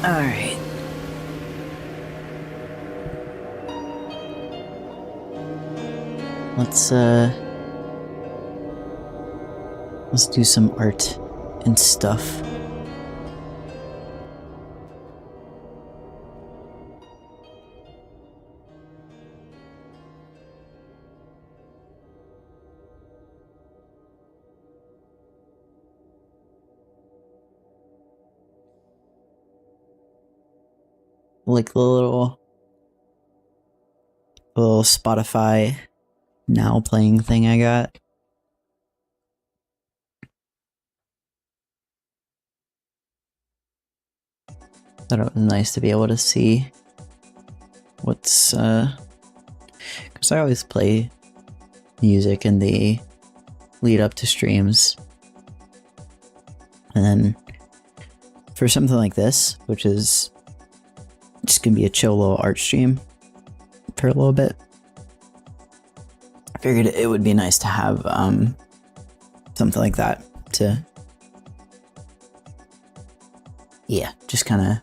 Alright. Let's do some art and stuff. Like the little Spotify now playing thing I got. Thought it was nice to be able to see what's because I always play music in the lead up to streams, and then for something like this, which is just gonna be a chill little art stream for a little bit, I figured it would be nice to have something like that to, yeah, just kind of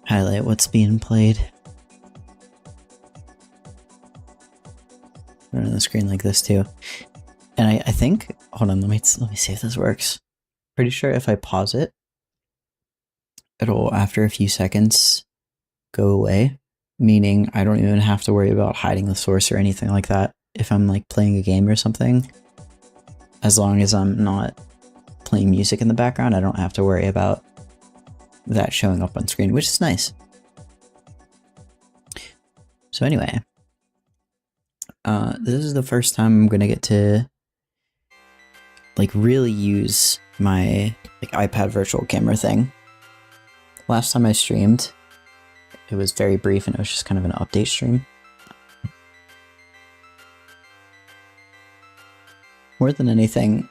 highlight what's being played. Run on the screen like this too. And I think, hold on, let me see if this works. Pretty sure if I pause it, it'll, after a few seconds, go away. Meaning I don't even have to worry about hiding the source or anything like that if I'm like playing a game or something. As long as I'm not playing music in the background, I don't have to worry about that showing up on screen, which is nice. So anyway, this is the first time I'm gonna get to like really use my like iPad virtual camera thing. Last time I streamed, it was very brief and it was just kind of an update stream. More than anything,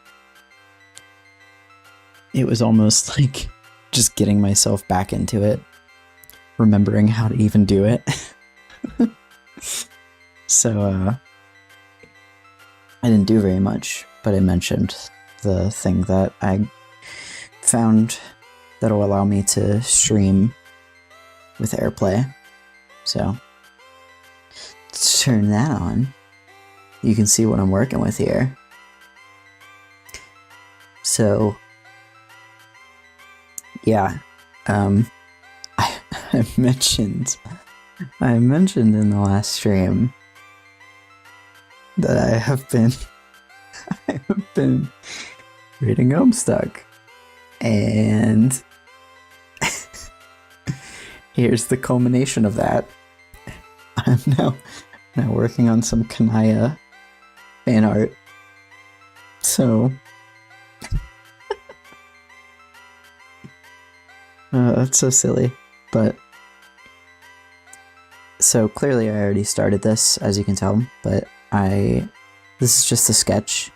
it was almost like just getting myself back into it, remembering how to even do it. So, I didn't do very much, but I mentioned the thing that I found that'll allow me to stream with AirPlay. So, let's turn that on. You can see what I'm working with here. So, yeah, I mentioned in the last stream that I have been been reading Homestuck. And here's the culmination of that. I'm now working on some Kanaya fan art. So that's so silly. But so clearly I already started this, as you can tell, but this is just a sketch.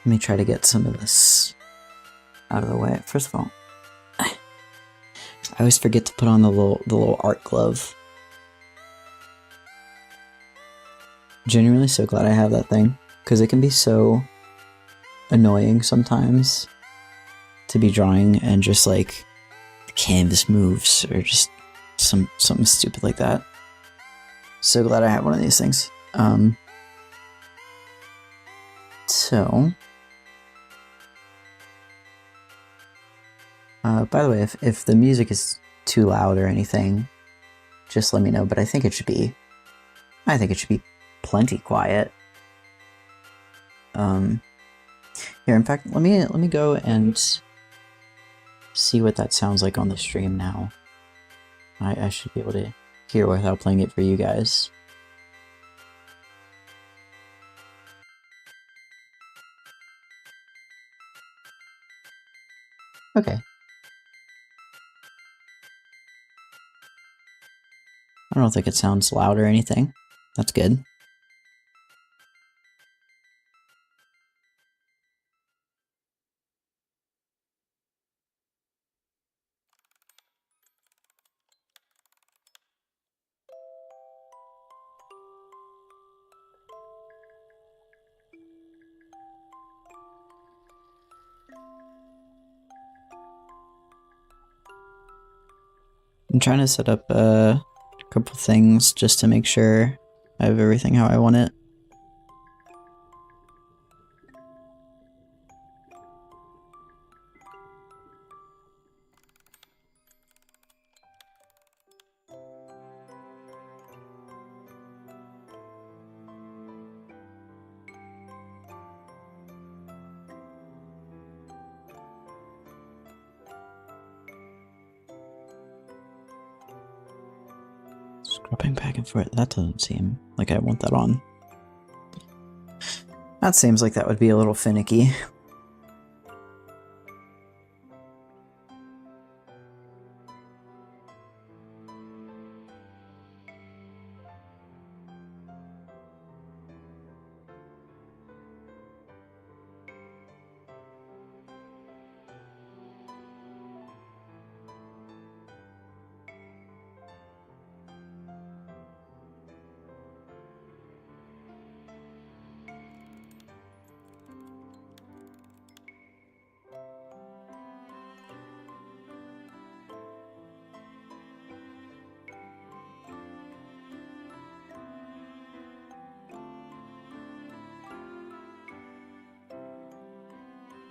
Let me try to get some of this out of the way. First of all, I always forget to put on the little art glove. Genuinely so glad I have that thing, because it can be so annoying sometimes to be drawing and just like the canvas moves or just something stupid like that. So glad I have one of these things. So by the way, if the music is too loud or anything, just let me know, but I think it should be plenty quiet. Here, in fact, let me go and see what that sounds like on the stream now. I should be able to hear without playing it for you guys. Okay. I don't think it sounds loud or anything. That's good. I'm trying to set up a couple things just to make sure I have everything how I want it. Scrubbing back and forth. That doesn't seem like I want that on. That seems like that would be a little finicky.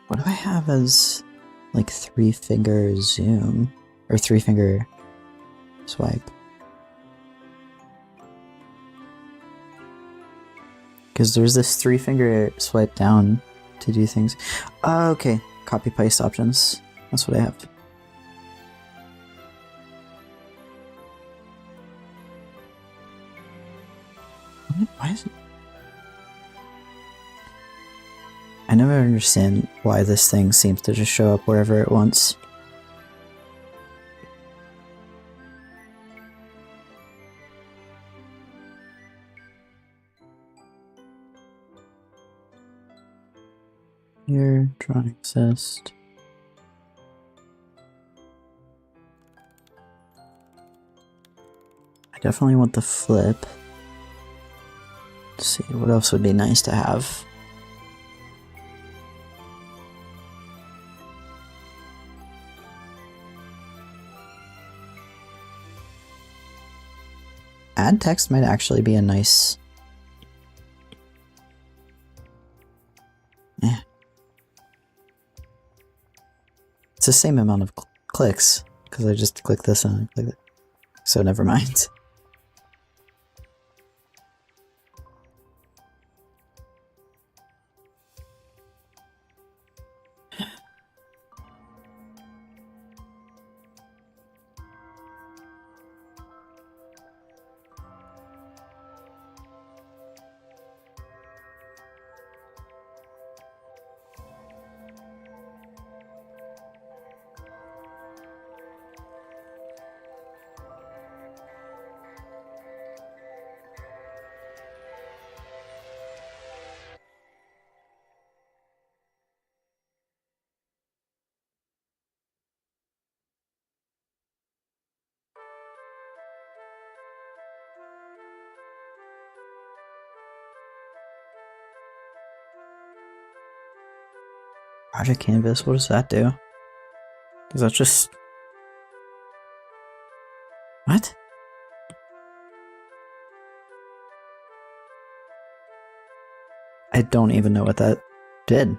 What do I have as like 3-finger zoom or 3-finger swipe? Because there's this 3-finger swipe down to do things. Oh, okay. Copy paste options. That's what I have. Why is it? I never understand why this thing seems to just show up wherever it wants. Here, drawing assist. I definitely want the flip. Let's see, what else would be nice to have? Add text might actually be a nice... It's the same amount of clicks, Because I just click this and click it. So never mind. Project Canvas, what does that do? Does that just... What? I don't even know what that did.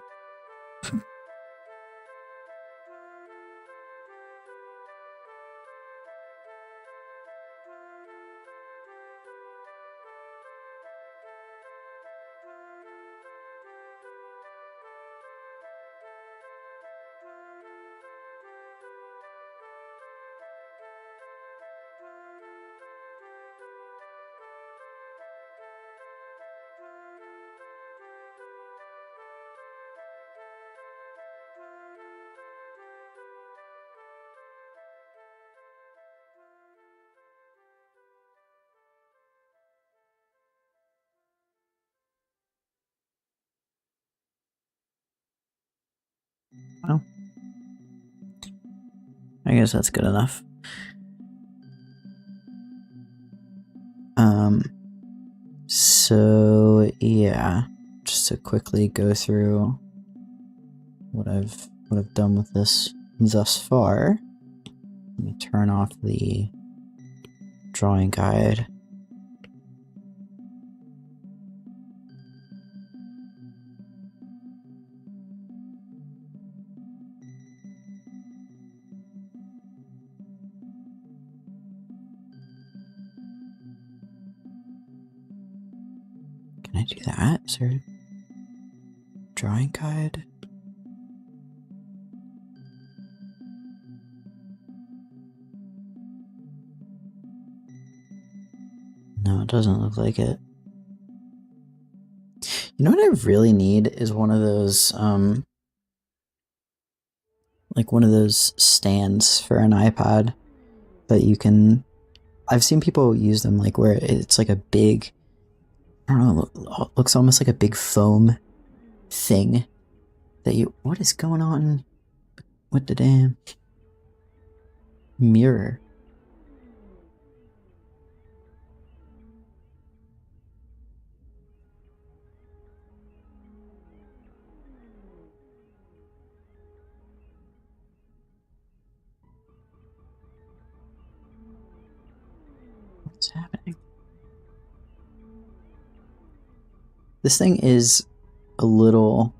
Well, I guess that's good enough. So yeah, just to quickly go through what I've done with this thus far. Let me turn off the drawing guide. Can I do that? Is there a drawing guide? No, it doesn't look like it. You know what I really need is one of those, like one of those stands for an iPod that you can... I've seen people use them like where it's like a big, I don't know, looks almost like a big foam thing that you... What is going on with the damn mirror? What's happening? This thing is a little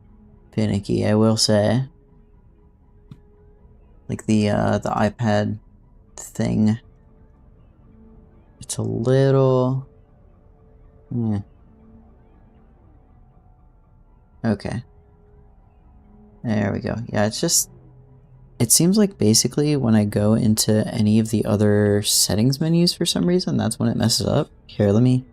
finicky, I will say. Like the iPad thing. It's a little... Okay. There we go. Yeah, it's just... It seems like basically when I go into any of the other settings menus for some reason, that's when it messes up. Here, let me...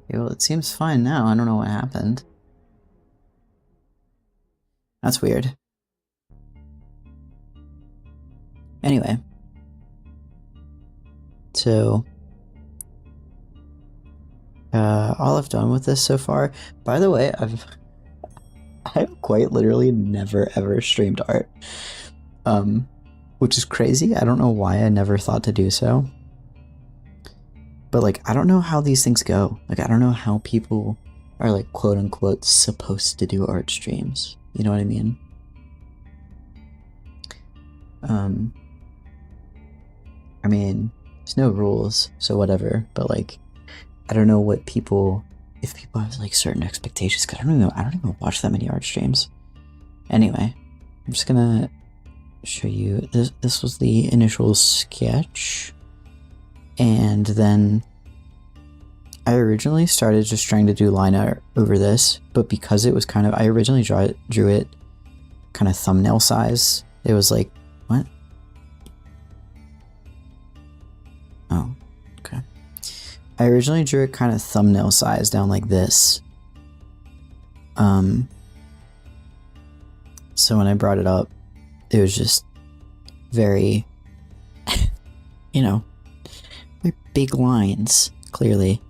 Okay, well, it seems fine now. I don't know what happened. That's weird. Anyway. So... all I've done with this so far... By the way, I've quite literally never ever streamed art. Which is crazy. I don't know why I never thought to do so. But like, I don't know how these things go. Like, I don't know how people are like quote unquote supposed to do art streams. You know what I mean? I mean, there's no rules, so whatever, but like, I don't know what people if people have like certain expectations, because I don't even watch that many art streams. Anyway, I'm just gonna show you this was the initial sketch, and then I originally started just trying to do line art over this, but because it was kind of, I originally drew it kind of thumbnail size. It was like, what? Oh, okay. I originally drew it kind of thumbnail size down like this. So when I brought it up, it was just very, you know, very big lines, clearly.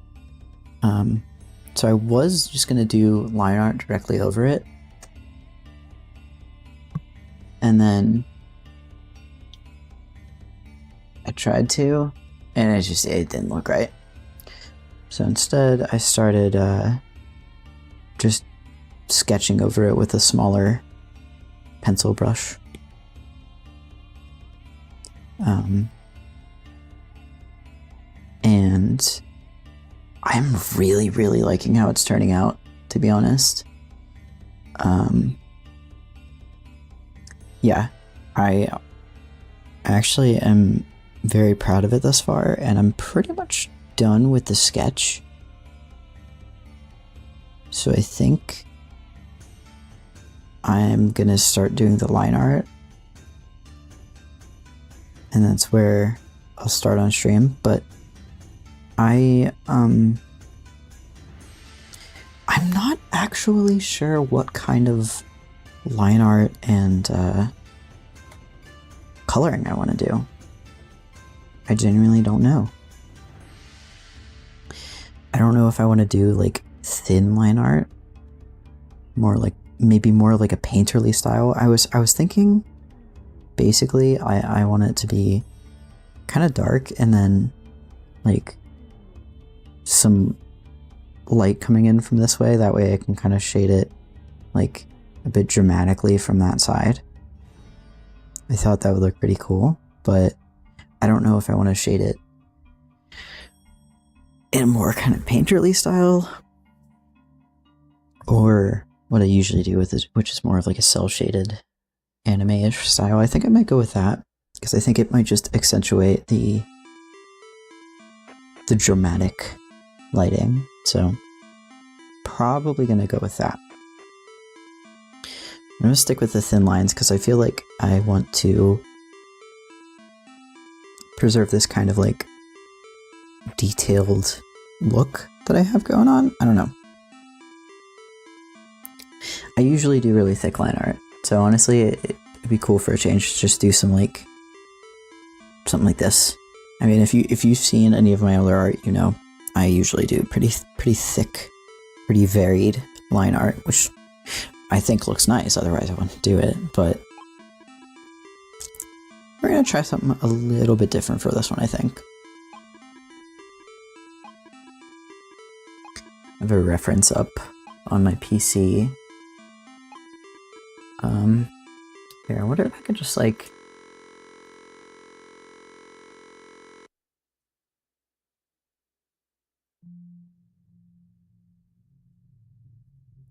So I was just gonna do line art directly over it. And then I tried to, and it didn't look right. So instead I started just sketching over it with a smaller pencil brush. And I'm really, really liking how it's turning out, to be honest. Yeah, I actually am very proud of it thus far, and I'm pretty much done with the sketch. So I think I'm gonna start doing the line art, and that's where I'll start on stream. But I'm not actually sure what kind of line art and coloring I want to do. I genuinely don't know. I don't know if I want to do like thin line art, maybe more like a painterly style. I was thinking basically I want it to be kind of dark and then like some light coming in from this way. That way I can kind of shade it like a bit dramatically from that side. I thought that would look pretty cool, but I don't know if I want to shade it in a more kind of painterly style, or what I usually do with it, which is more of like a cel-shaded anime-ish style. I think I might go with that, because I think it might just accentuate the dramatic lighting. So probably gonna go with that. I'm gonna stick with the thin lines because I feel like I want to preserve this kind of like detailed look that I have going on. I don't know. I usually do really thick line art, so honestly it'd be cool for a change to just do some like something like this. I mean, if you've seen any of my other art, you know I usually do pretty thick, pretty varied line art, which I think looks nice, otherwise I wouldn't do it. But we're gonna try something a little bit different for this one, I think. I have a reference up on my PC. Here, I wonder if I could just like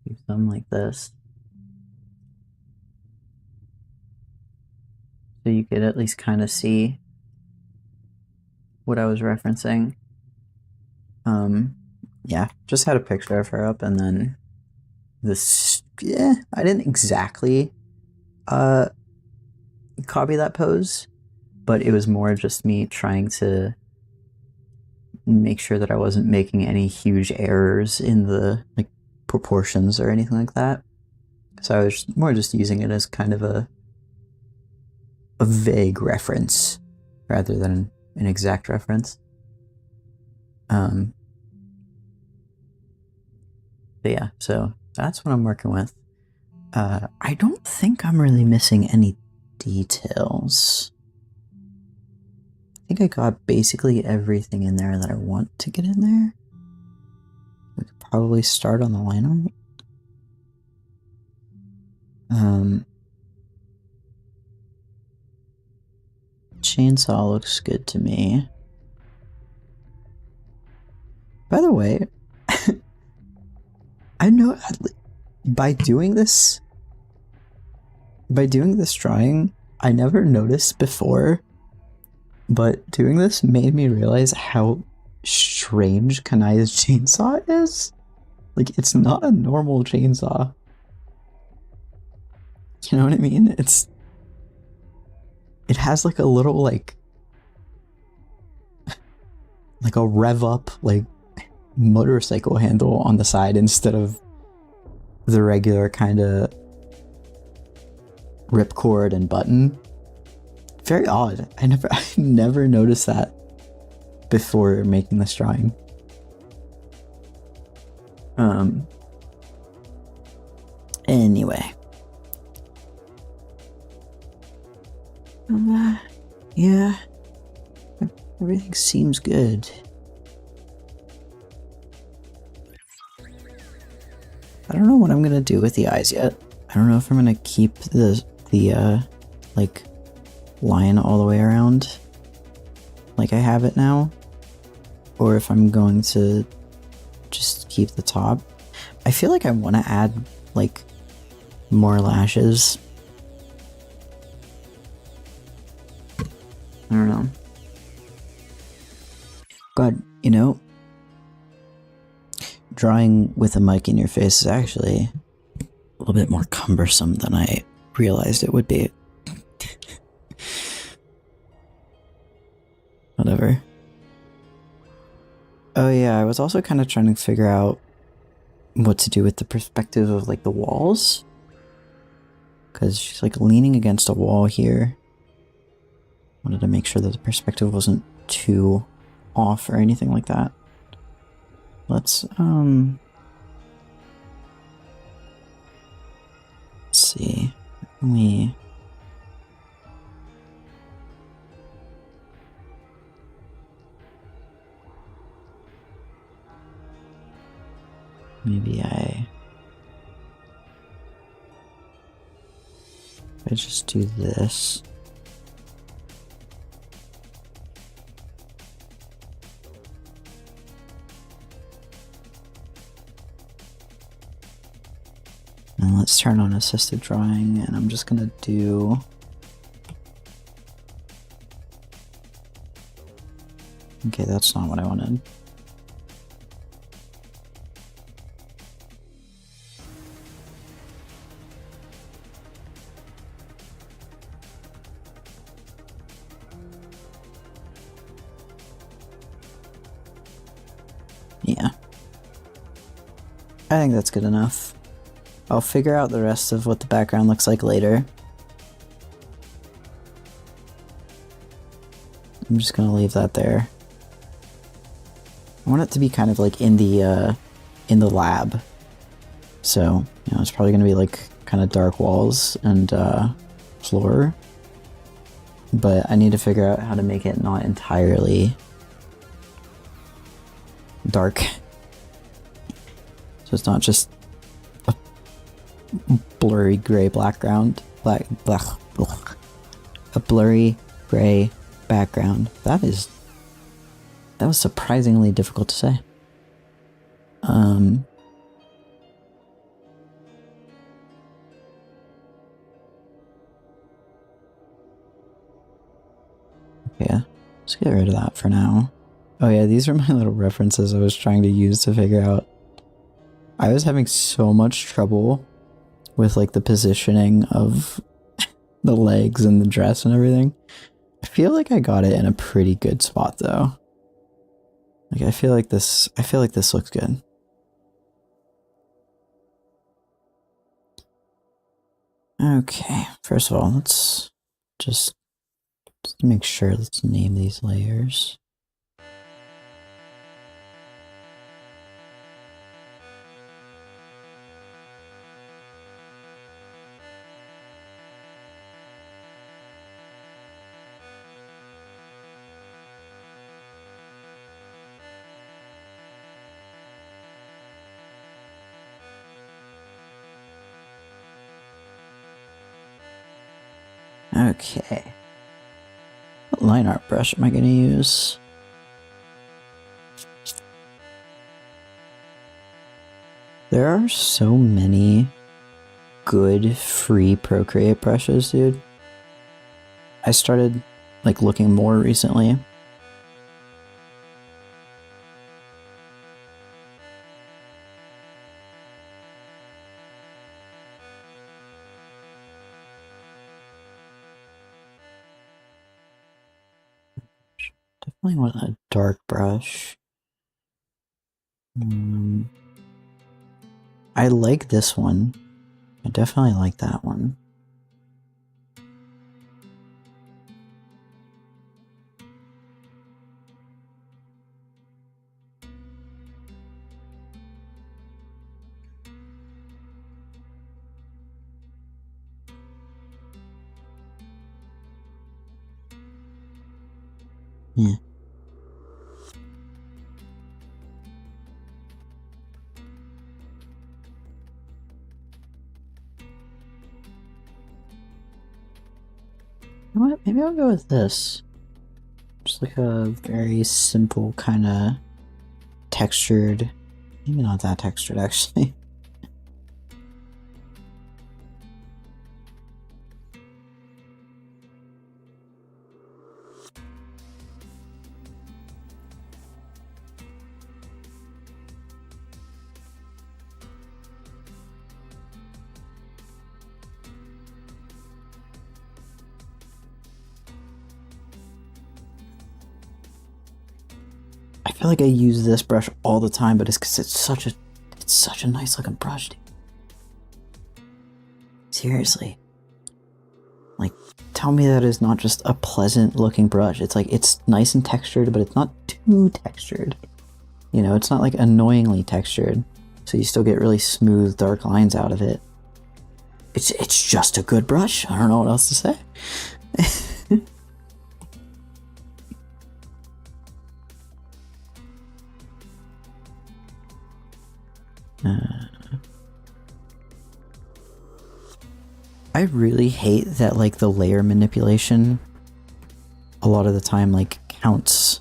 do something like this, so you could at least kind of see what I was referencing. Yeah, just had a picture of her up, and then this, yeah, I didn't exactly copy that pose, but it was more just me trying to make sure that I wasn't making any huge errors in the like proportions or anything like that. So I was more just using it as kind of a vague reference rather than an exact reference. But yeah, so that's what I'm working with. I don't think I'm really missing any details. I think I got basically everything in there that I want to get in there. We could probably start on the line art. Chainsaw looks good to me. By the way, by doing this drawing, I never noticed before, but doing this made me realize how strange Kanaya's chainsaw is. Like, it's not a normal chainsaw. You know what I mean? It has like a little like a rev up like motorcycle handle on the side instead of the regular kind of ripcord and button. Very odd. I never noticed that before making this drawing. Anyway. Yeah. Everything seems good. I don't know what I'm gonna do with the eyes yet. I don't know if I'm gonna keep the like line all the way around like I have it now, or if I'm going to just keep the top. I feel like I want to add like more lashes. I don't know. God, you know, drawing with a mic in your face is actually a little bit more cumbersome than I realized it would be. Whatever. Oh yeah, I was also kind of trying to figure out what to do with the perspective of like the walls. Because she's like leaning against a wall here. Wanted to make sure that the perspective wasn't too off or anything like that. Let's see. Maybe I just do this. And let's turn on assisted drawing, and I'm just gonna do okay, that's not what I wanted. Yeah. I think that's good enough. I'll figure out the rest of what the background looks like later. I'm just gonna leave that there. I want it to be kind of like in the lab. So, you know, it's probably gonna be like kind of dark walls and floor. But I need to figure out how to make it not entirely dark. So it's not just a blurry gray background. A blurry gray background. That was surprisingly difficult to say. Yeah, let's get rid of that for now. Oh yeah, these are my little references I was trying to use to figure out. I was having so much trouble with like the positioning of the legs and the dress and everything. I feel like I got it in a pretty good spot though. Like I feel like this looks good. Okay, first of all, let's just make sure, let's name these layers. Okay. What line art brush am I going to use? There are so many good free Procreate brushes, dude. I started like looking more recently. Definitely want a dark brush. I like this one. I definitely like that one. Yeah. You know what? Maybe I'll go with this. Just like a very simple kind of textured. Maybe not that textured, actually. I feel like I use this brush all the time, but it's because it's such a nice looking brush, dude. Seriously. Like, tell me that is not just a pleasant looking brush. It's like, it's nice and textured, but it's not too textured. You know, it's not like annoyingly textured. So you still get really smooth, dark lines out of it. It's just a good brush. I don't know what else to say. I really hate that, like, the layer manipulation a lot of the time, like, counts.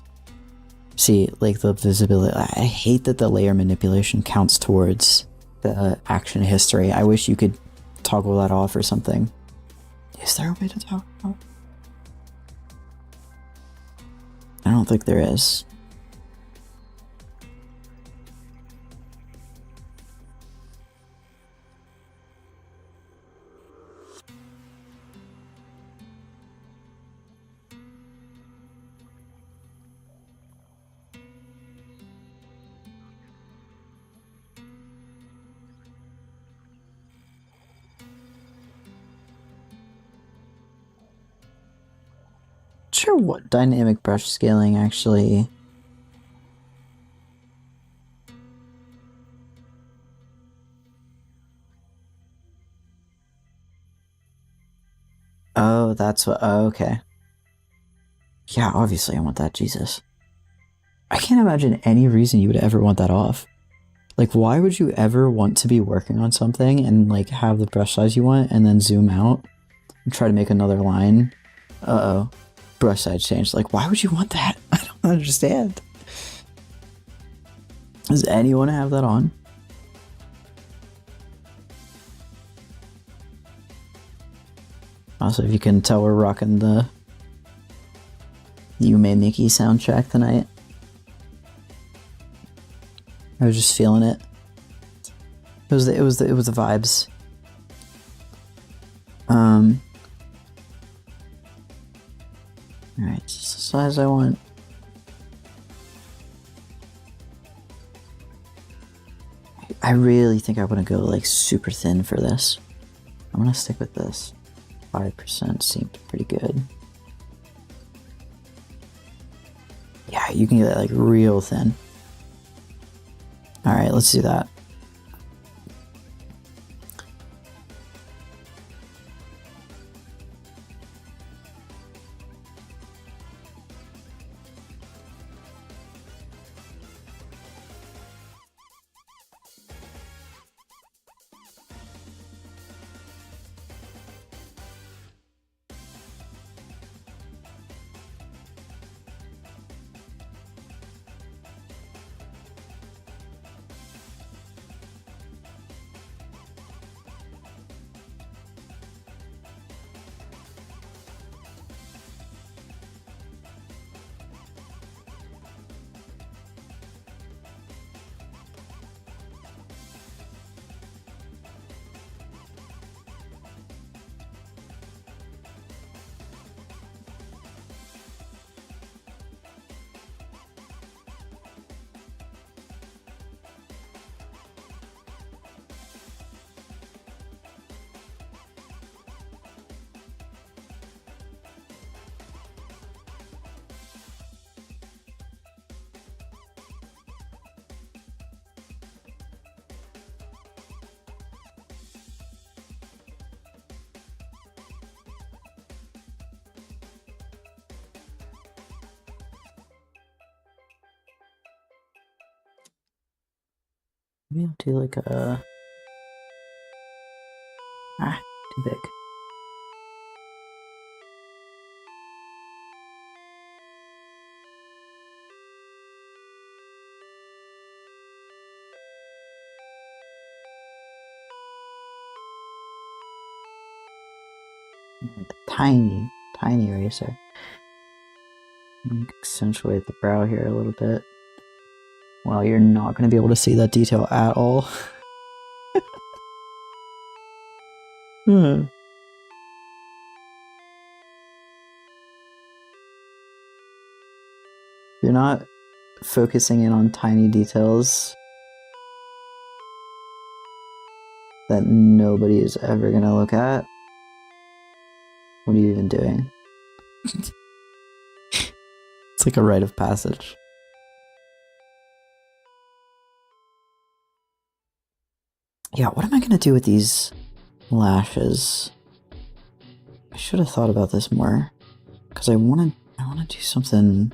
See, like, the visibility. I hate that the layer manipulation counts towards the action history. I wish you could toggle that off or something. Is there a way to toggle it off? I don't think there is. Sure, what dynamic brush scaling actually. Oh, that's what. Oh, okay. Yeah, obviously I want that. Jesus. I can't imagine any reason you would ever want that off. Like, why would you ever want to be working on something and, like, have the brush size you want and then zoom out and try to make another line? Uh-oh. Brush size changed. Like, why would you want that? I don't understand. Does anyone have that on? Also, if you can tell, we're rocking the You Made Mickey soundtrack tonight. I was just feeling it. It was the vibes. Alright, it's the size I want. I really think I want to go like super thin for this. I'm gonna stick with this. 5% seemed pretty good. Yeah, you can get that like real thin. Alright, let's do that. Maybe I'll do like a... too big. Tiny eraser. Accentuate the brow here a little bit. Well, you're not going to be able to see that detail at all. You're not focusing in on tiny details that nobody is ever going to look at. What are you even doing? It's like a rite of passage. Yeah, what am I gonna do with these lashes? I should have thought about this more, because I wanna do something.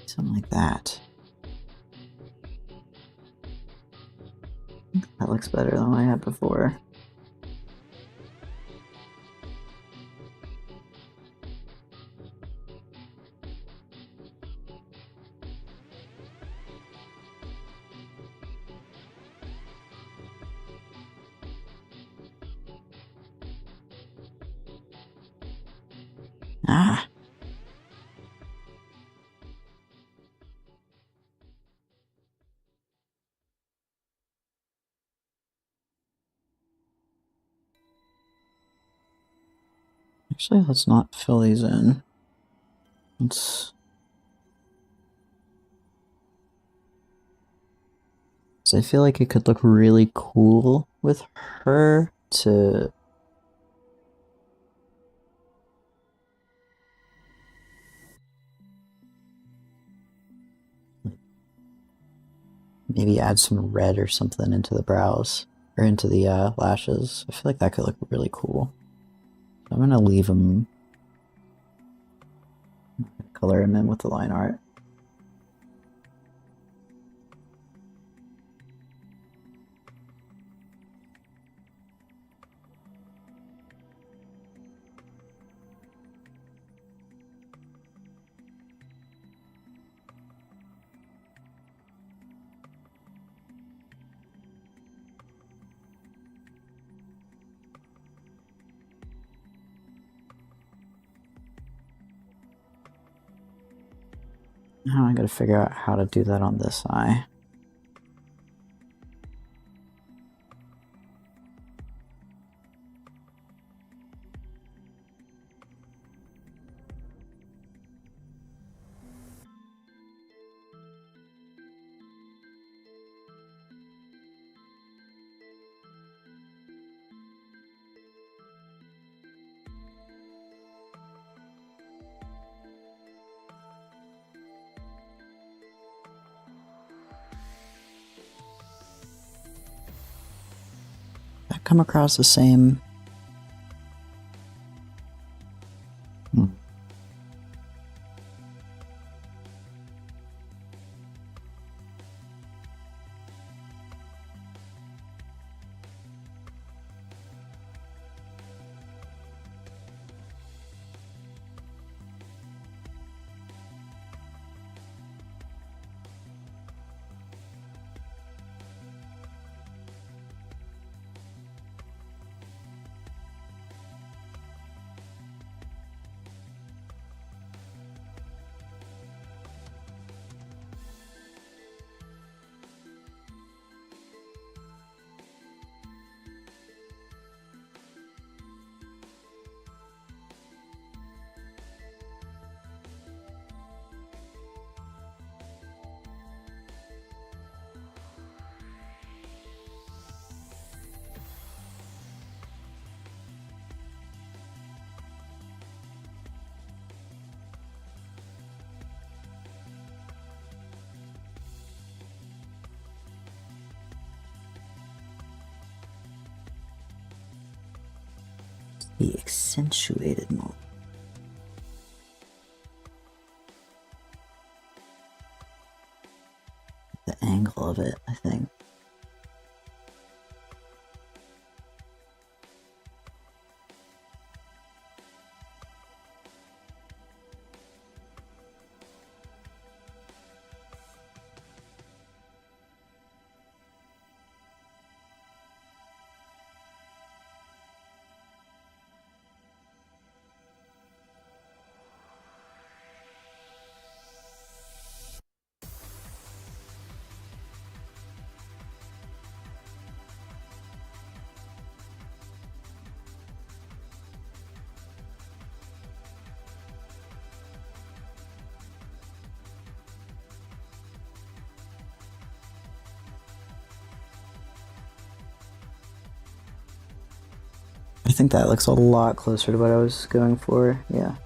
Something like that. That looks better than what I had before. Ah! Actually, let's not fill these in. Let's... So I feel like it could look really cool with her to... maybe add some red or something into the brows, or into the lashes. I feel like that could look really cool. I'm gonna leave them, color them in with the line art. Now I gotta figure out how to do that on this eye. That come across the same. The accentuated mode. The angle of it, I think. I think that looks a lot closer to what I was going for, yeah.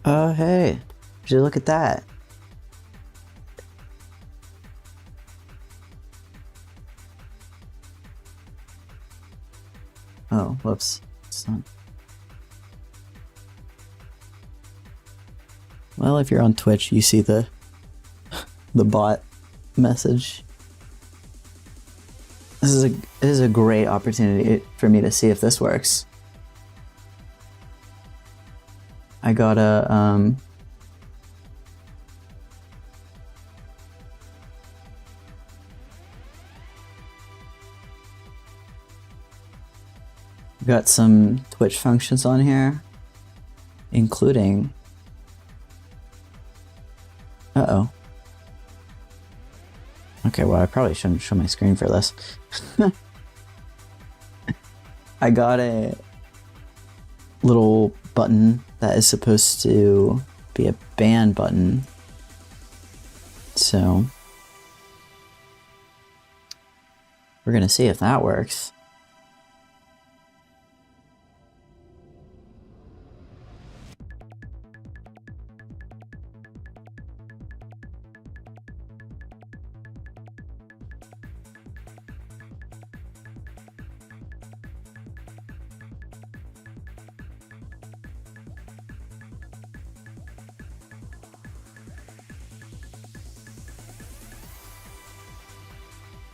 Oh, hey, would you look at that? Oh, whoops. It's not. Well, if you're on Twitch, you see the bot message. This is a great opportunity for me to see if this works. I gotta got some Twitch functions on here, including. Uh-oh. Okay, well, I probably shouldn't show my screen for this. I got a little button that is supposed to be a ban button. So we're gonna see if that works.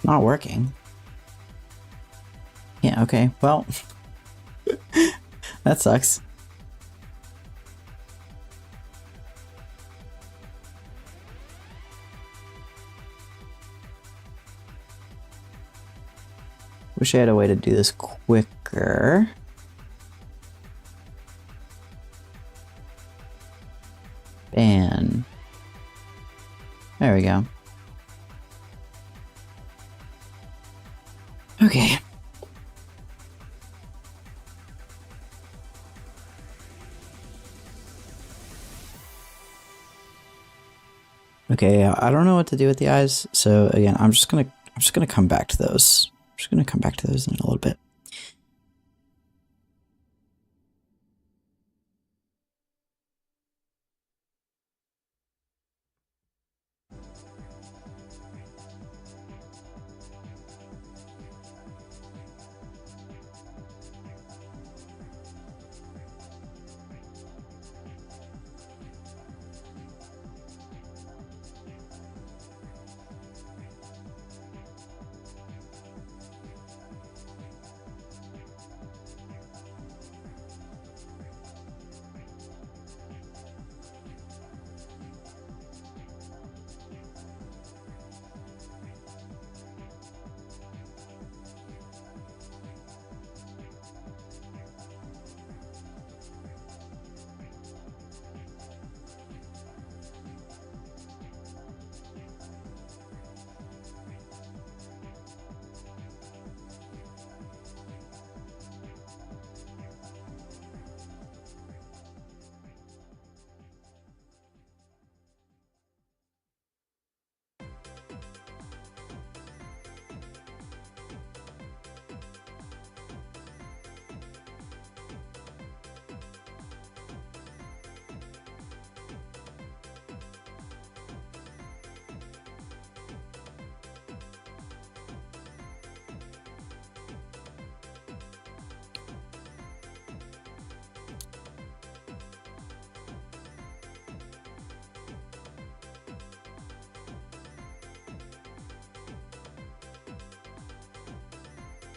Not working. Yeah, okay, well, that sucks. Wish I had a way to do this quicker. Ban. There we go. Okay. Okay, I don't know what to do with the eyes, so again, I'm just gonna come back to those. I'm just gonna come back to those in a little bit.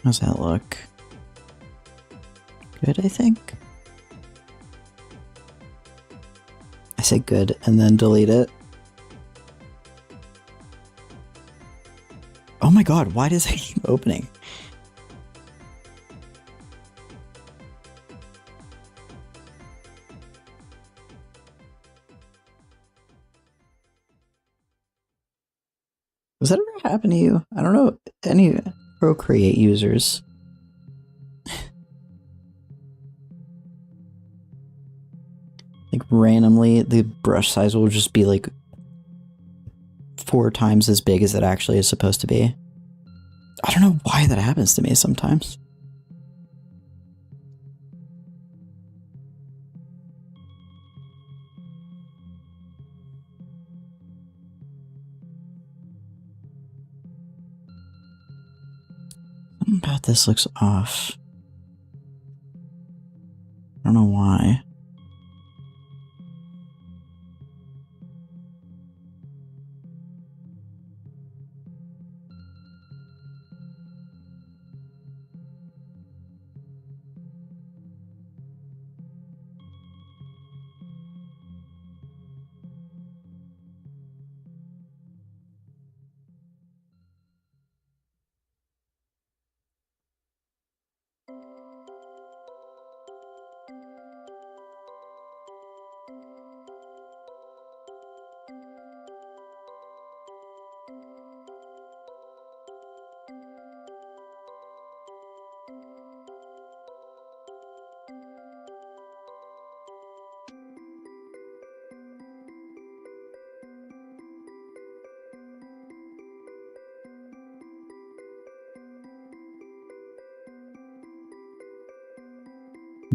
How's that look? Good, I think. I say good and then delete it. Oh my god, why does it keep opening? Does that ever happen to you? I don't know any Procreate users. Like randomly, the brush size will just be like 4 times as big as it actually is supposed to be. I don't know why that happens to me sometimes. Something about this looks off. I don't know why.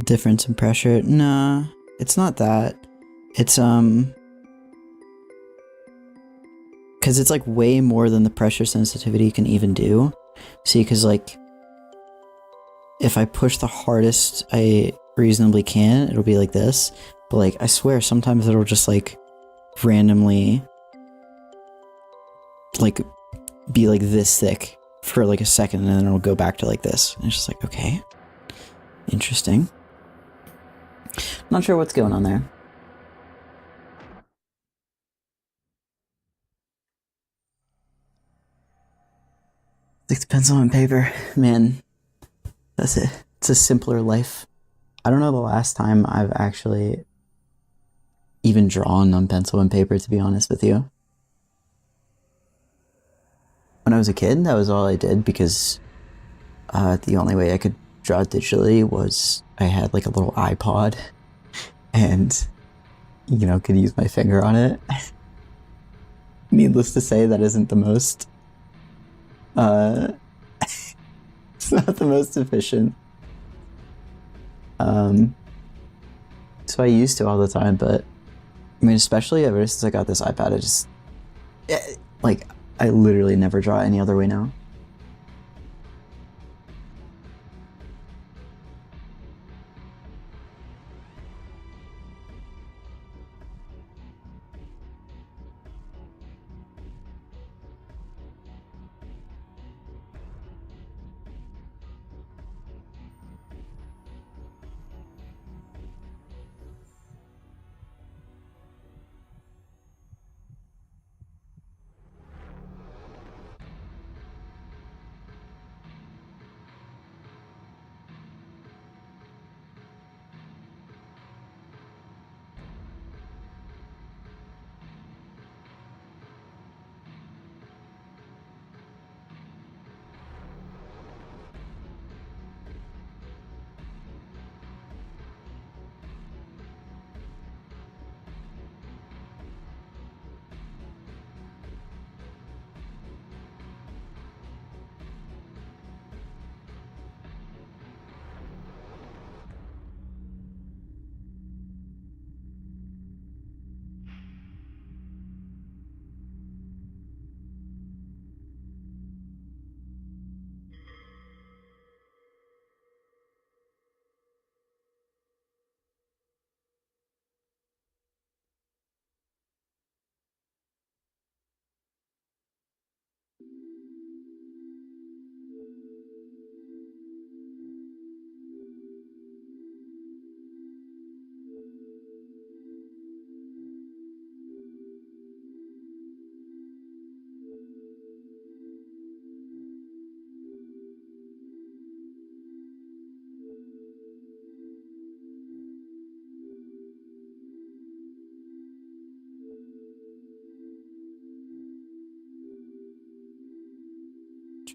Difference in pressure? Nah, it's not that. It's because it's like way more than the pressure sensitivity can even do. See, because like if I push the hardest I reasonably can, it'll be like this. But like I swear, sometimes it'll just like randomly like be like this thick for like a second, and then it'll go back to like this. And it's just like, okay, interesting. Not sure what's going on there. It's pencil and paper, man. That's it. It's a simpler life. I don't know the last time I've actually even drawn on pencil and paper, to be honest with you. When I was a kid, that was all I did because the only way I could draw digitally was I had like a little iPod and, you know, could use my finger on it. Needless to say, that isn't the most, it's not the most efficient. So I used to all the time, but I mean, especially ever since I got this iPad, I just, like, I literally never draw any other way now.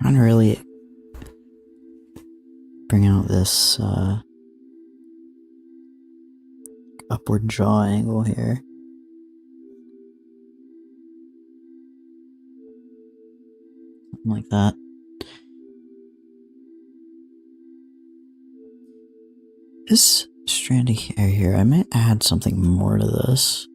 Trying to really bring out this upward jaw angle here. Something like that. This strand of hair here, I might add something more to this.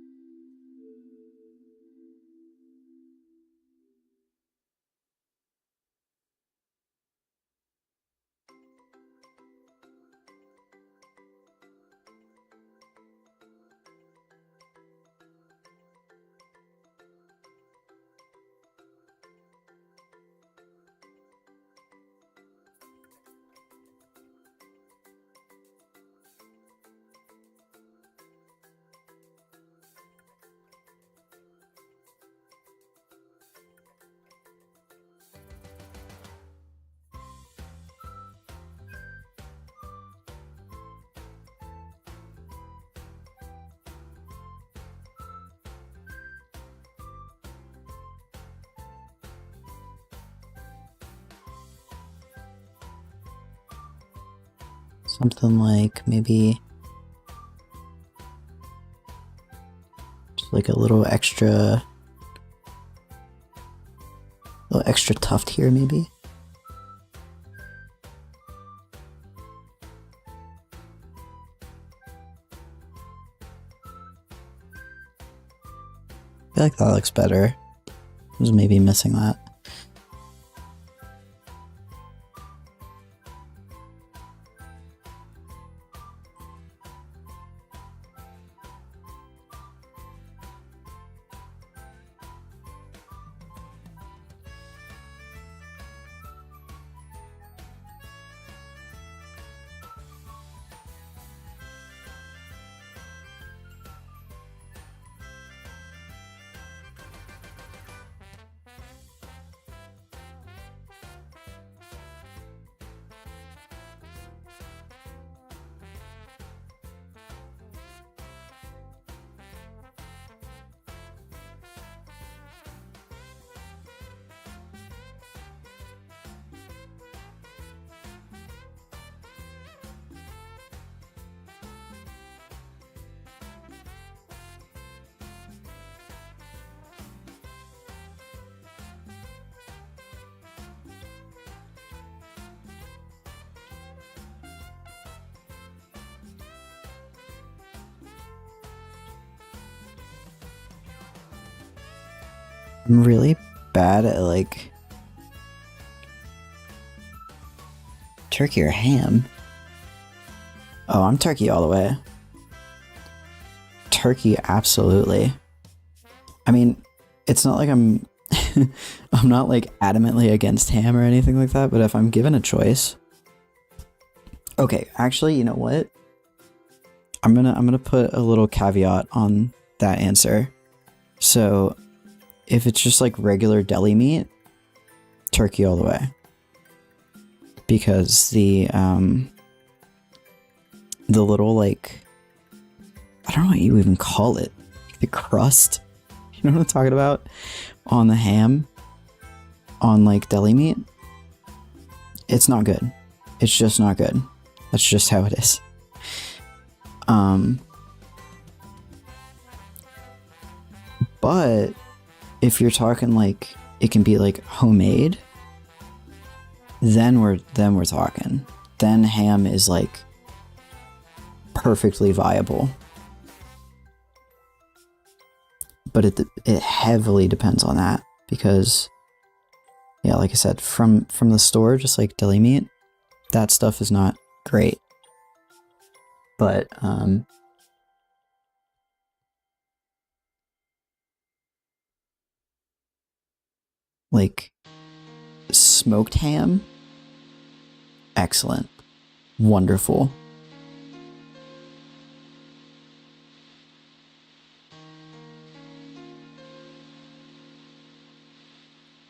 Something like maybe just like a little extra tuft here maybe. I feel like that looks better. I was maybe missing that. I'm really bad at like turkey or ham. Oh, I'm turkey all the way. Turkey, absolutely. I mean, it's not like I'm I'm not like adamantly against ham or anything like that, but if I'm given a choice. Okay, actually, you know what? I'm gonna put a little caveat on that answer. So if it's just like regular deli meat, turkey all the way. Because the little like, I don't know what you even call it, the crust, you know what I'm talking about, on the ham, on like deli meat, it's not good. It's just not good. That's just how it is. But if you're talking like it can be like homemade, then we're talking. Then ham is like perfectly viable. But it heavily depends on that, because yeah, like I said, from the store, just like deli meat, that stuff is not great. But like smoked ham, excellent, wonderful.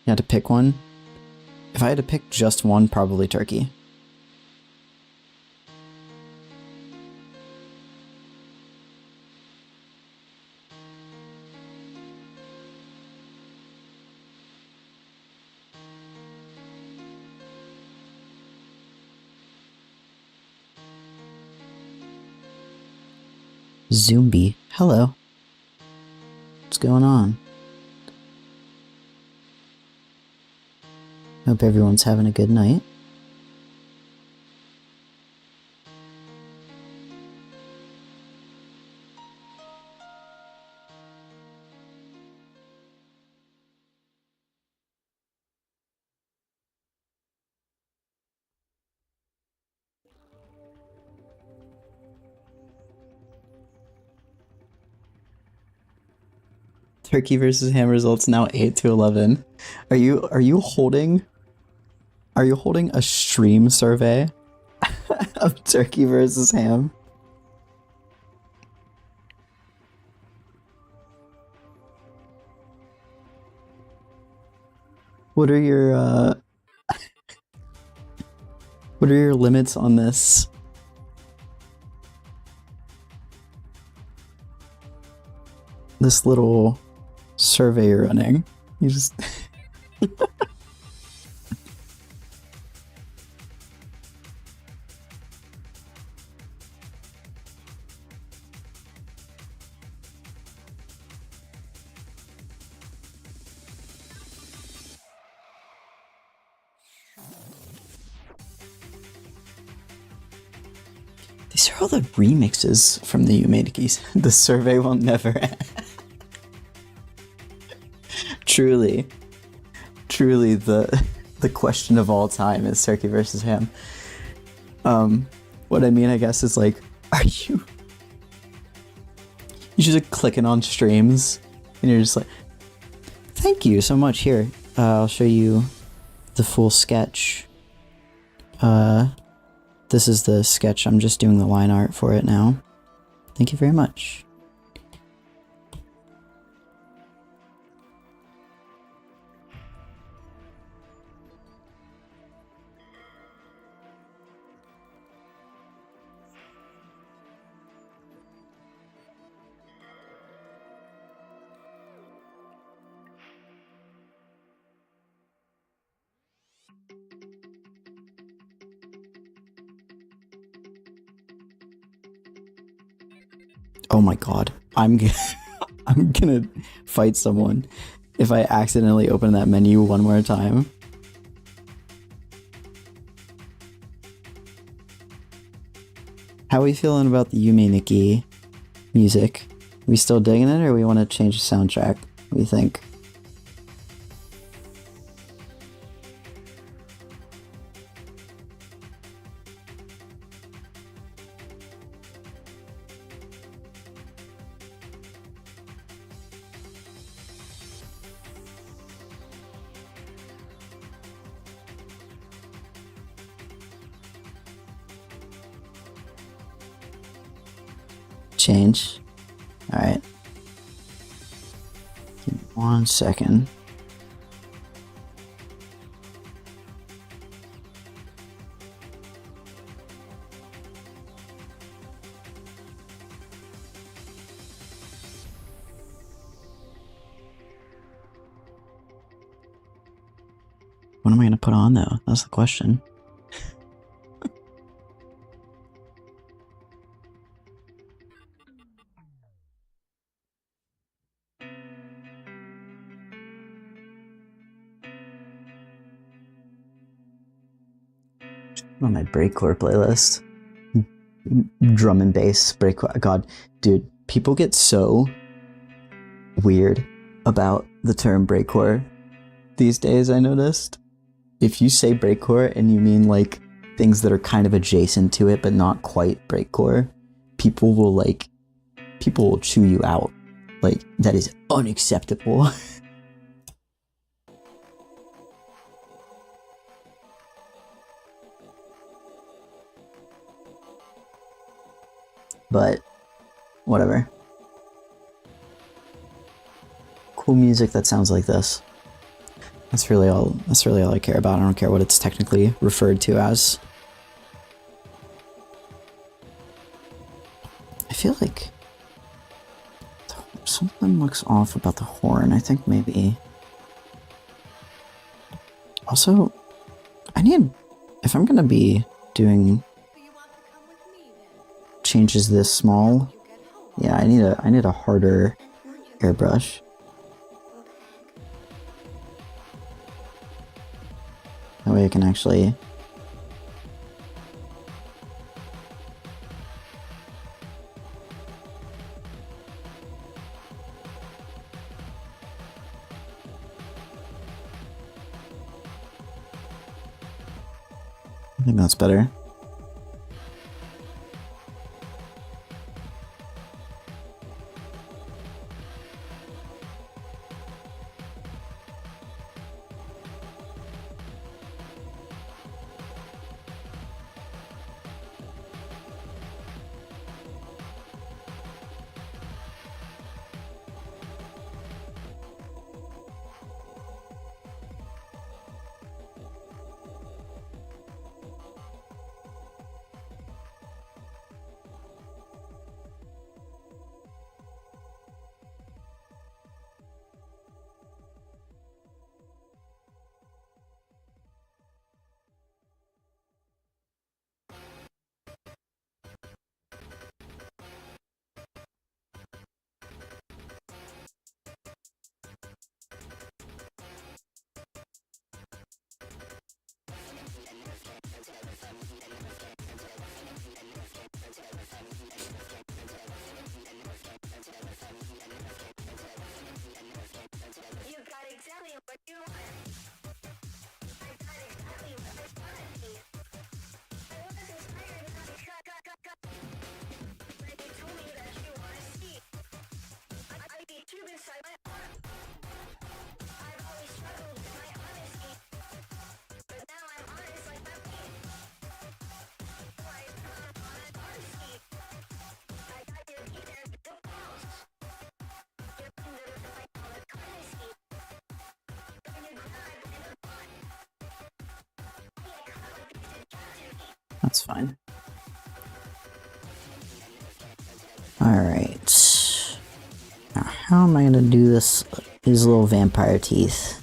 You had to pick one. If I had to pick just one, probably turkey. Zombie. Hello. What's going on? Hope everyone's having a good night. Turkey versus ham results now 8-11. Are you holding a stream survey of turkey versus ham? What are your limits on this? This little survey you're running. You just These are all the remixes from the Yumenikis. The survey will never end. Truly the question of all time is turkey versus ham. What I mean, I guess, is like, are you just like clicking on streams and you're just like, thank you so much. Here, I'll show you the full sketch. This is the sketch. I'm just doing the line art for it now. Thank you very much. Oh my god. I'm gonna fight someone if I accidentally open that menu one more time. How are we feeling about the Yume Nikki music? We still digging it, or we want to change the soundtrack? What do you think? Change. Alright. Give me 1 second. What am I going to put on, though? That's the question. On my breakcore playlist. Drum and bass breakcore. God, dude, people get so weird about the term breakcore these days, I noticed. If you say breakcore and you mean like things that are kind of adjacent to it but not quite breakcore, people will chew you out. Like, that is unacceptable. But whatever. Cool music that sounds like this. That's really all I care about. I don't care what it's technically referred to as. I feel like something looks off about the horn. I think maybe. Also, if I'm gonna be doing changes this small, Yeah, I need a harder airbrush. That way I can actually... I think that's better. That's fine. Alright. Now, how am I gonna do this? These little vampire teeth.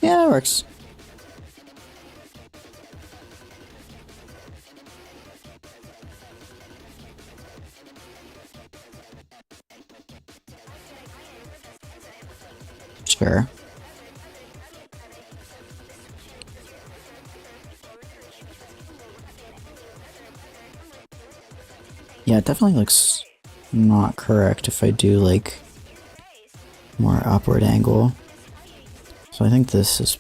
Yeah, that works. Sure. Yeah, it definitely looks not correct if I do like more upward angle. So I think this is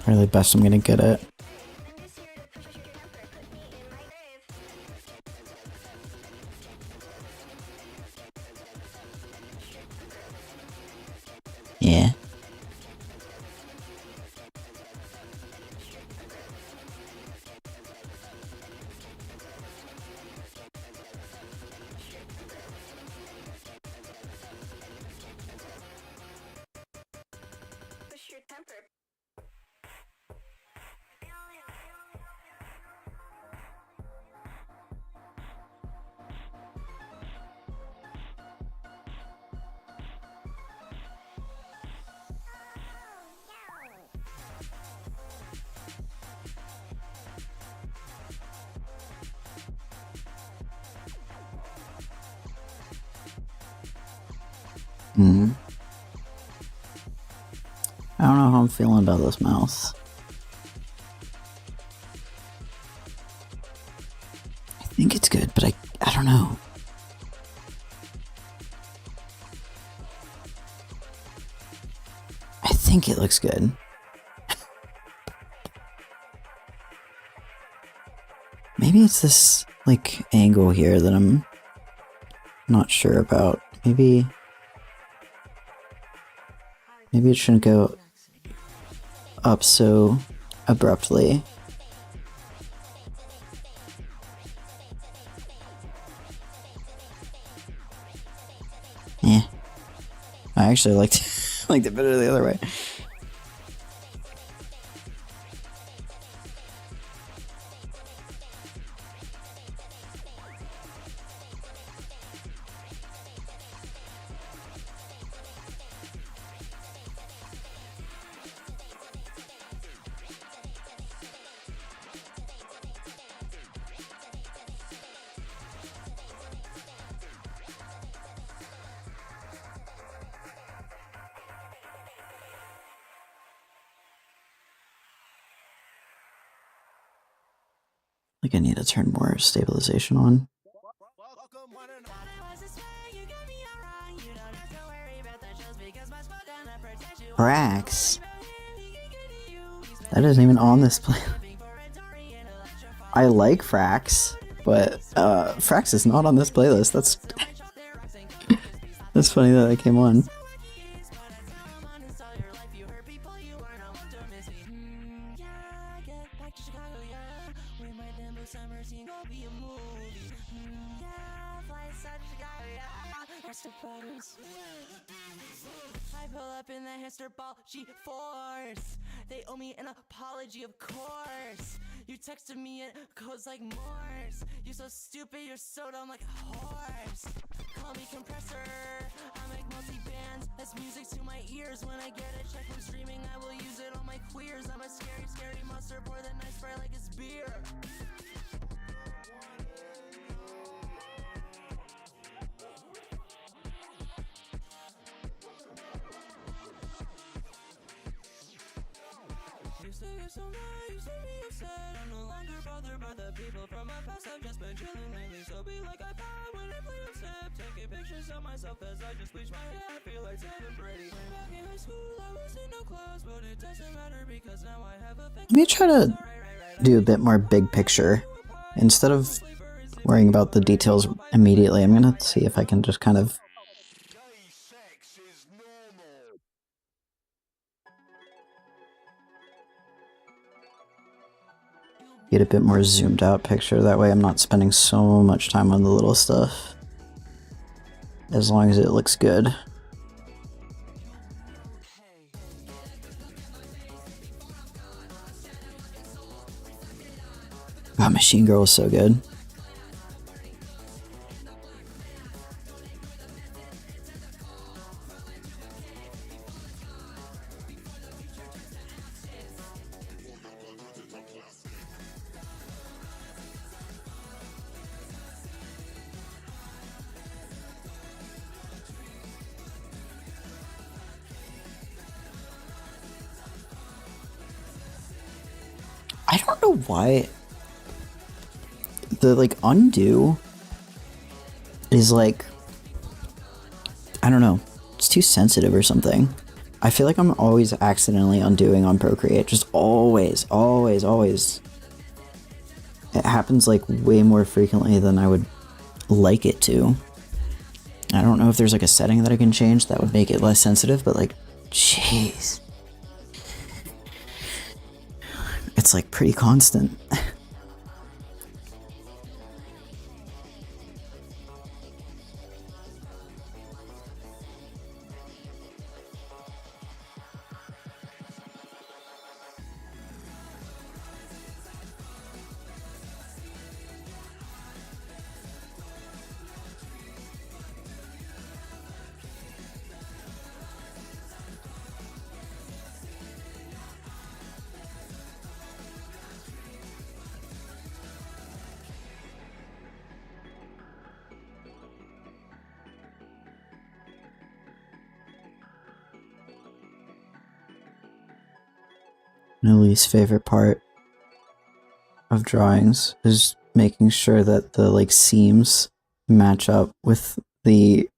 probably the best I'm gonna get it. Yeah. Hmm. I don't know how I'm feeling about this mouth. I think it's good, but I don't know. I think it looks good. Maybe it's this, like, angle here that I'm not sure about. Maybe it shouldn't go up so abruptly. Yeah. I actually liked it better the other way. Like I need to turn more stabilization on. Frax. That isn't even on this play. I like Frax, but Frax is not on this playlist. That's funny that I came on. I pull up in the hamster ball, G-force. They owe me an apology, of course. You texted me, it goes like Morse. You so stupid, you're so dumb like a horse. Call me compressor, I make multi-bands. That's music to my ears. When I get a check from streaming, I will use it on my queers. I'm a scary, scary monster, pour the nice spray like it's beer. Used to get so mad, used to be upset. I'm no longer bothered by the people from my past. I've just been chilling lately, so be like I pad when I play on step. Taking pictures of myself as I just bleach my hair. I feel like Tim Brady. Back in high school, I was in no class, but it doesn't matter because now I have a. Let me try to do a bit more big picture. Instead of worrying about the details immediately, I'm gonna see if I can just kind of get a bit more zoomed out picture. That way I'm not spending so much time on the little stuff. As long as it looks good. Wow, Machine Girl is so good. I don't know why the like undo is like, I don't know, it's too sensitive or something. I feel like I'm always accidentally undoing on Procreate, just always. It happens like way more frequently than I would like it to. I don't know if there's like a setting that I can change that would make it less sensitive, but like, jeez. It's like pretty constant. My least favorite part of drawings is making sure that the like seams match up with the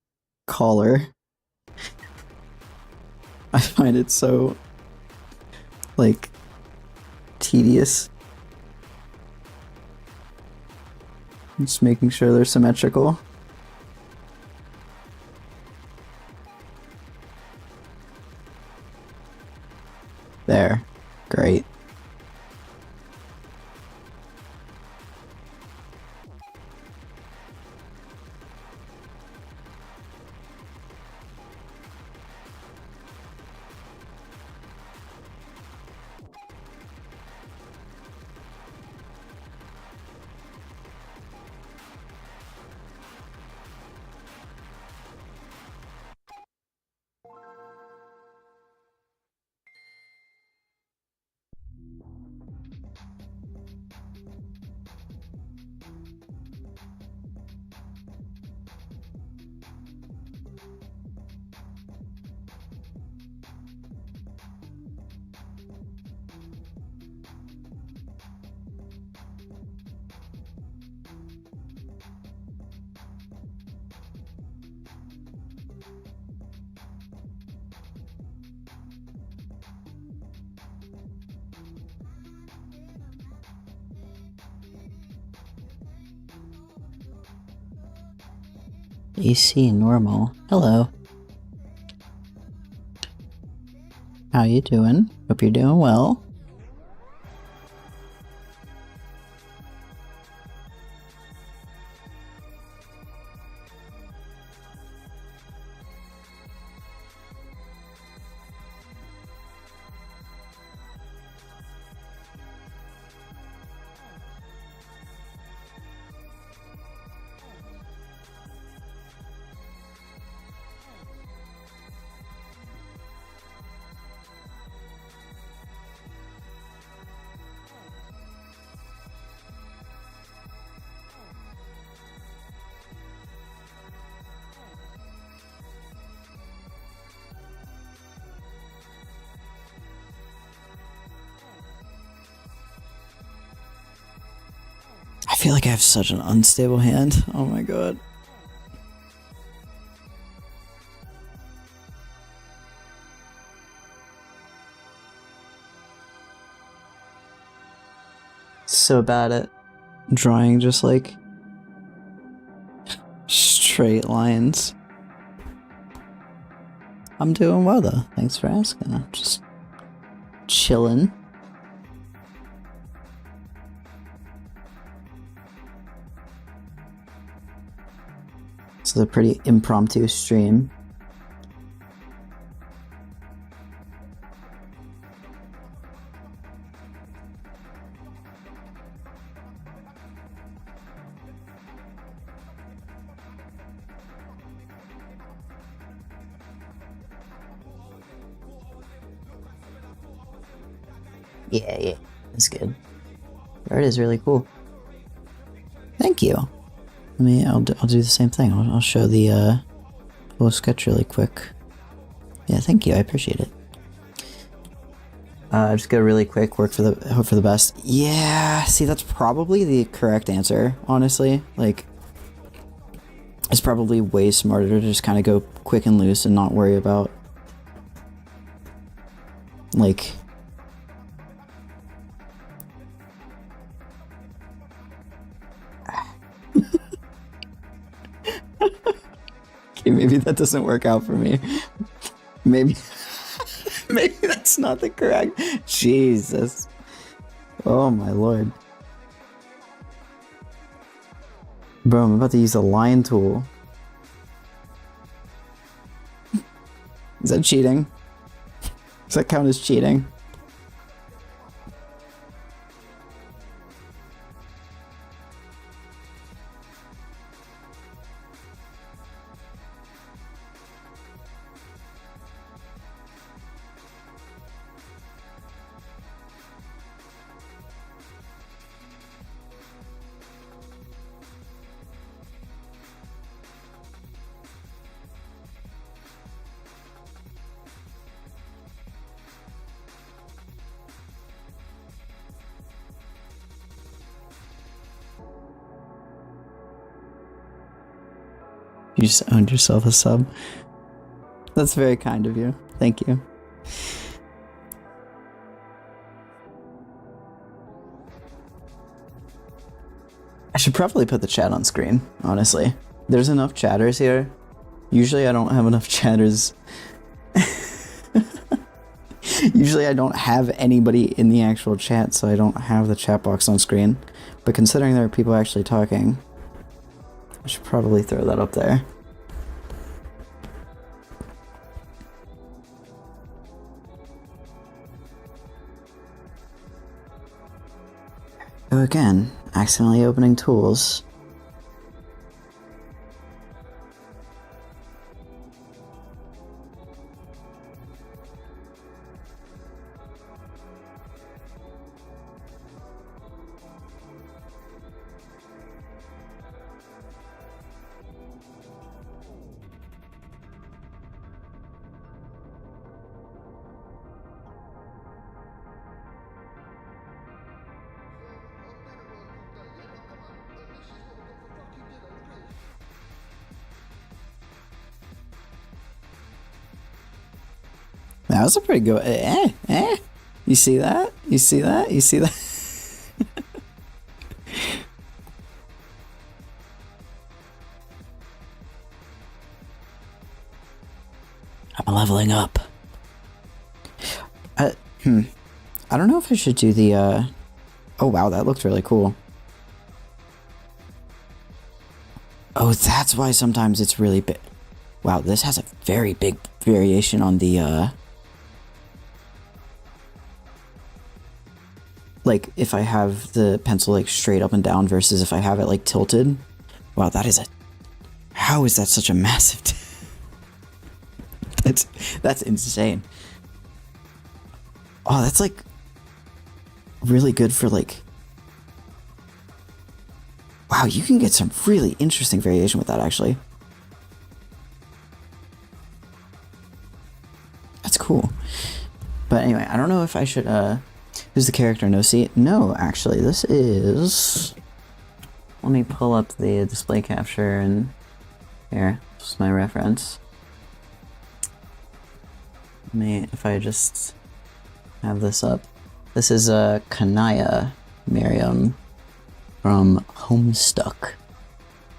collar. I find it so like tedious. Just making sure they're symmetrical. There. Great. AC normal. Hello. How you doing? Hope you're doing well. I feel like I have such an unstable hand. Oh my god. So bad at drawing just like straight lines. I'm doing well though. Thanks for asking. I'm just chilling. This is a pretty impromptu stream. Yeah, that's good. The art is really cool. Thank you. I'll do the same thing. I'll show the full sketch really quick. Yeah, thank you. I appreciate it. Just go really quick. Hope for the best. Yeah. See, that's probably the correct answer. Honestly, like, it's probably way smarter to just kind of go quick and loose and not worry about like. Okay, maybe that doesn't work out for me. Maybe that's not the correct. Jesus. Oh my lord. Bro, I'm about to use a line tool. Is that cheating? Does that count as cheating? You just owned yourself a sub. That's very kind of you. Thank you. I should probably put the chat on screen, honestly. There's enough chatters here. Usually I don't have enough chatters. Usually I don't have anybody in the actual chat, so I don't have the chat box on screen. But considering there are people actually talking, I should probably throw that up there. So again, accidentally opening tools. That was a pretty good. You see that? You see that? You see that? leveling up. I don't know if I should do the, oh wow, that looked really cool. Oh, that's why sometimes it's really big. Wow, this has a very big variation on the, like, if I have the pencil, like, straight up and down versus if I have it, like, tilted. Wow, that is a... How is that such a massive... That's insane. Oh, that's, like, really good for, like... Wow, you can get some really interesting variation with that, actually. That's cool. But anyway, I don't know if I should, who's the character? No, see? No, actually, this is... Let me pull up the display capture and... Here, this is my reference. If I just have this up. This is Kanaya Miriam from Homestuck,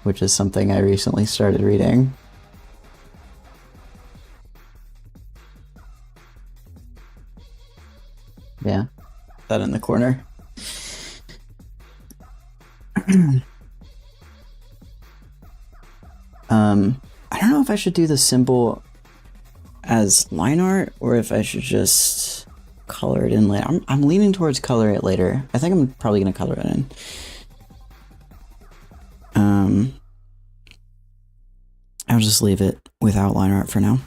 which is something I recently started reading. Yeah, that in the corner. I don't know if I should do the symbol as line art or if I should just color it in later. I'm leaning towards color it later. I think I'm probably gonna color it in. I'll just leave it without line art for now.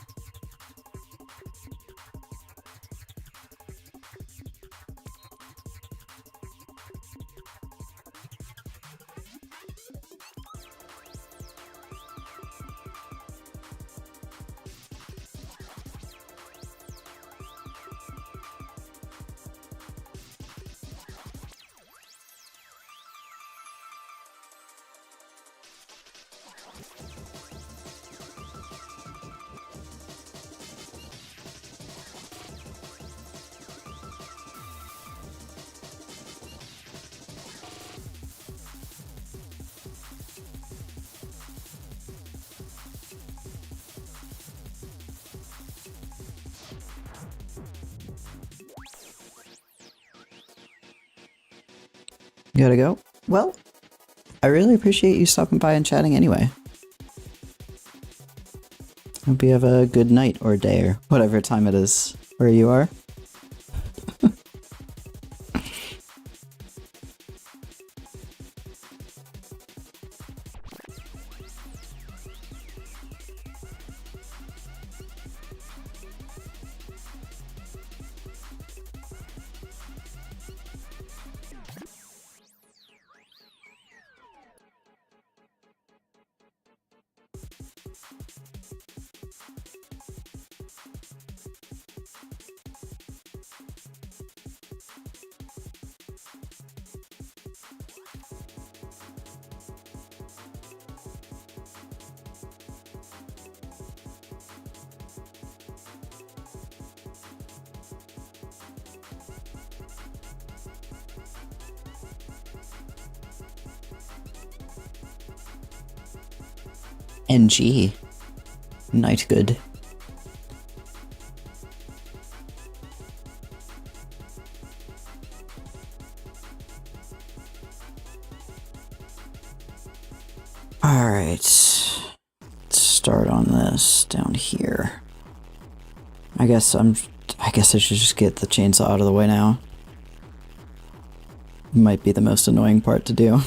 You gotta go? Well, I really appreciate you stopping by and chatting anyway. Hope you have a good night or day or whatever time it is where you are. NG. Night good. Alright. Let's start on this down here. I guess I should just get the chainsaw out of the way now. Might be the most annoying part to do.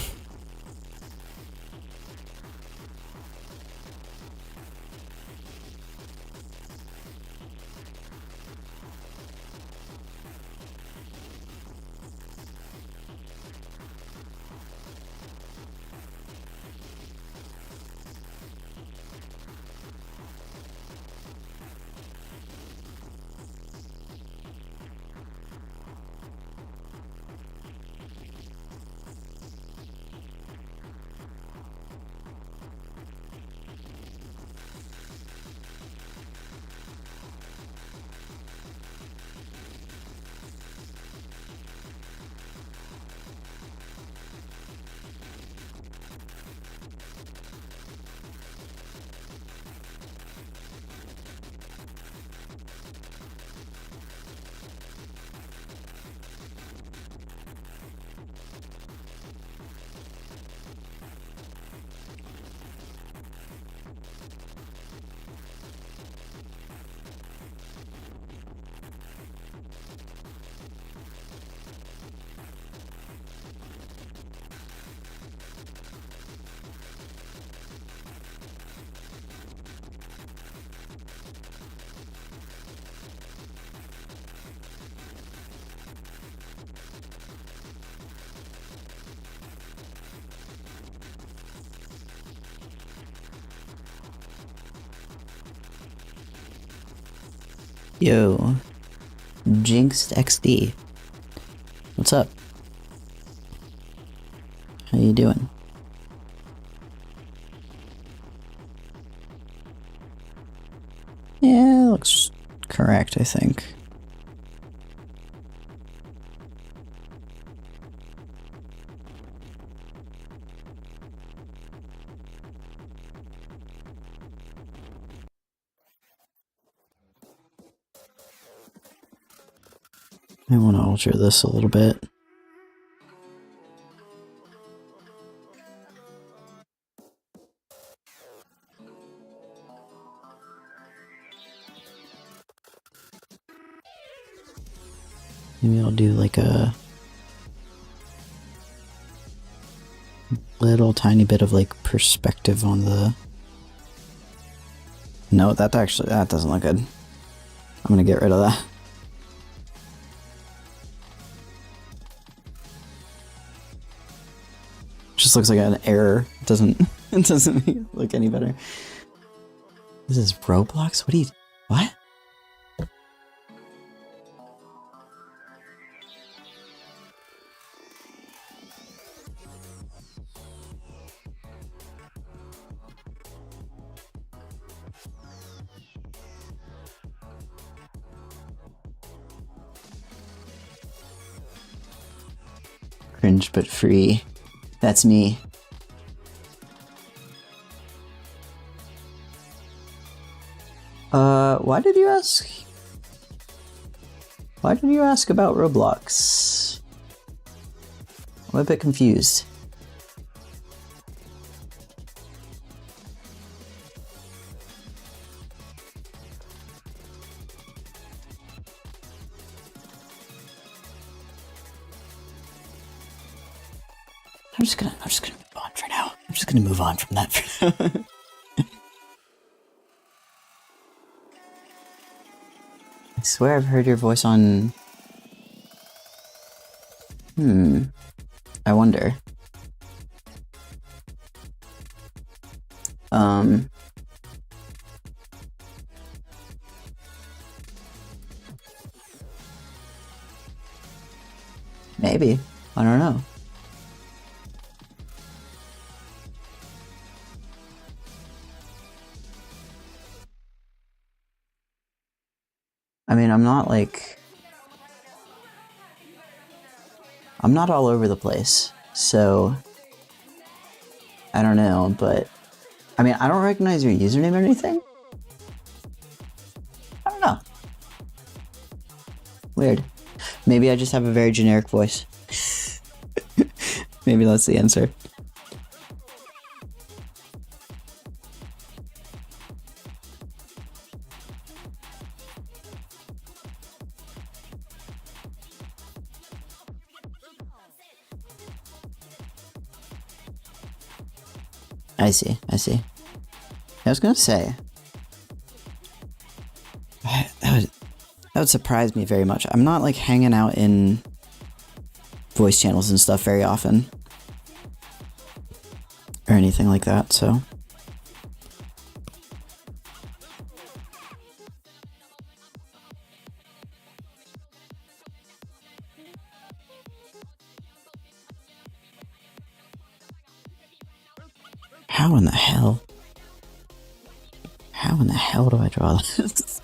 Yo, Jinxed XD. What's up? How you doing? Yeah, looks correct, I think. I want to alter this a little bit. Maybe I'll do like a little tiny bit of like perspective on the... No, that doesn't look good. I'm gonna get rid of that. Just looks like an error. It doesn't look any better. This is Roblox? What? Cringe but free. That's me. Why did you ask? Why did you ask about Roblox? I'm a bit confused. I'm just gonna move on for now. I'm just gonna move on from that for now. I swear I've heard your voice on... I wonder. Maybe. I don't know. I mean, I'm not all over the place, so I don't know, but I mean, I don't recognize your username or anything. I don't know. Weird. Maybe I just have a very generic voice. Maybe that's the answer. I see. I was gonna say, that would surprise me very much. I'm not like hanging out in voice channels and stuff very often. Or anything like that, so. How in the hell? How in the hell do I draw this?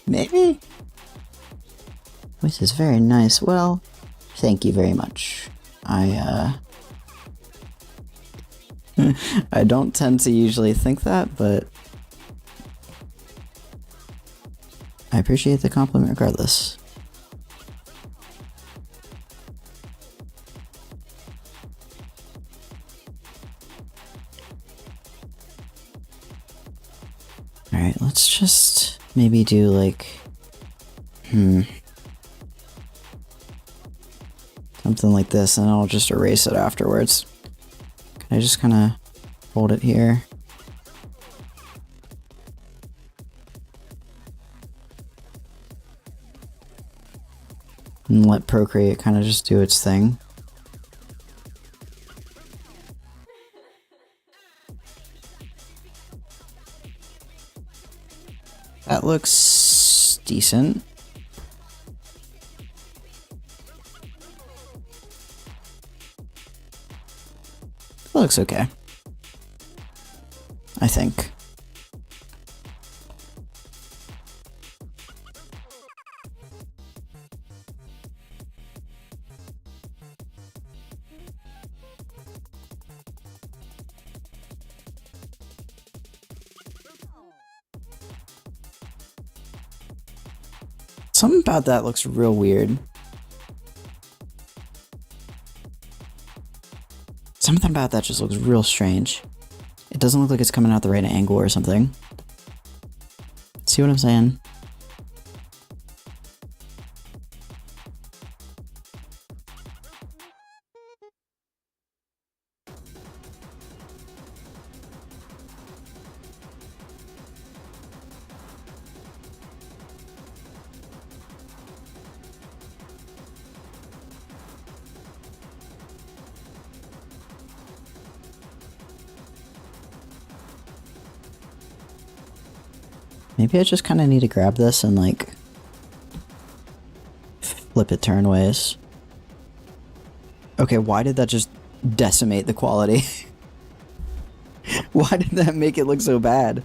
Maybe? This is very nice. Well, thank you very much. I don't tend to usually think that, but I appreciate the compliment regardless. Alright, let's just maybe do like... something like this, and I'll just erase it afterwards. Can I just kind of hold it here? And let Procreate kind of just do its thing. That looks decent. That looks okay, I think. Something about that looks real weird. Something about that just looks real strange. It doesn't look like it's coming out the right angle or something. See what I'm saying? Maybe I just kind of need to grab this and like flip it turnways. Okay, why did that just decimate the quality? Why did that make it look so bad?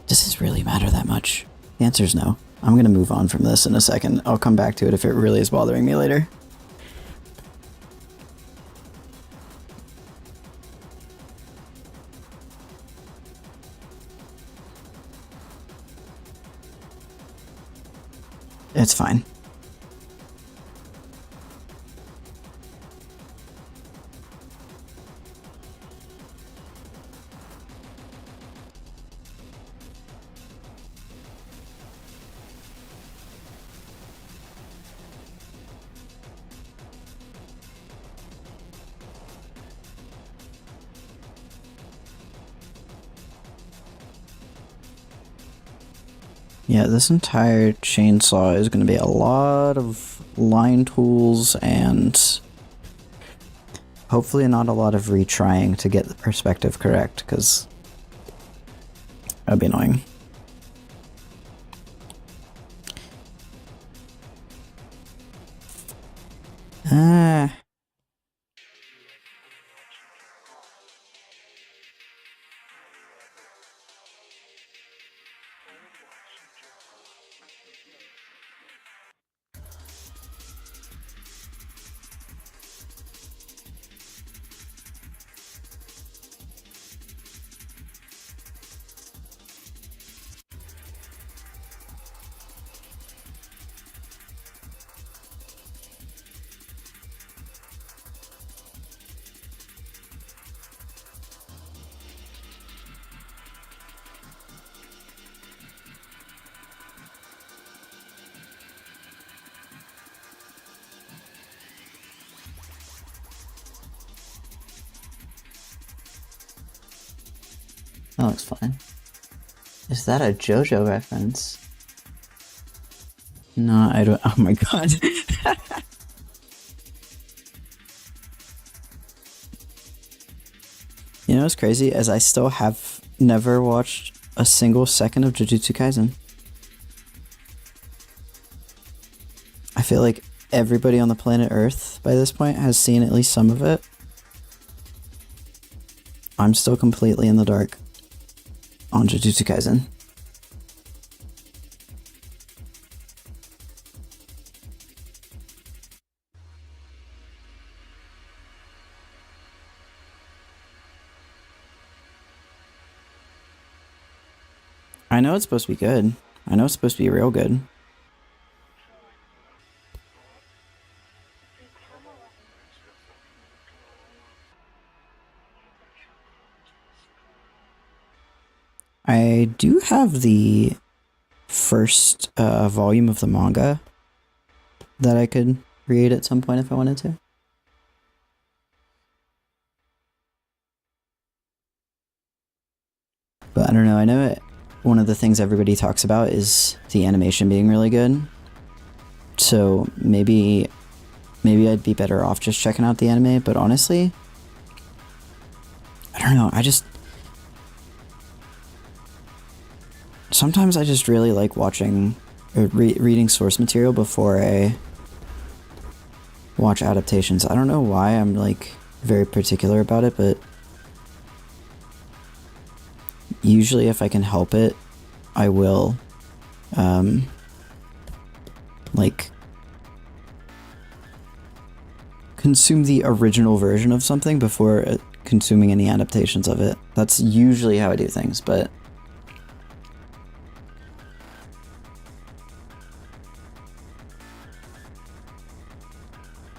Does this really matter that much? The answer is no. I'm gonna move on from this in a second. I'll come back to it if it really is bothering me later. It's fine. Yeah, this entire chainsaw is going to be a lot of line tools and hopefully not a lot of retrying to get the perspective correct, because that'd be annoying. That looks fine. Is that a JoJo reference? No, I don't. Oh my god. You know what's crazy? As I still have never watched a single second of Jujutsu Kaisen. I feel like everybody on the planet Earth by this point has seen at least some of it. I'm still completely in the dark on Jujutsu Kaisen. I know it's supposed to be good. I know it's supposed to be real good. I do have the first volume of the manga that I could read at some point if I wanted to. But I don't know, I know one of the things everybody talks about is the animation being really good. So maybe I'd be better off just checking out the anime, but honestly, I don't know, sometimes I just really like watching or reading source material before I watch adaptations. I don't know why I'm like very particular about it, but usually if I can help it, I will like consume the original version of something before consuming any adaptations of it. That's usually how I do things, but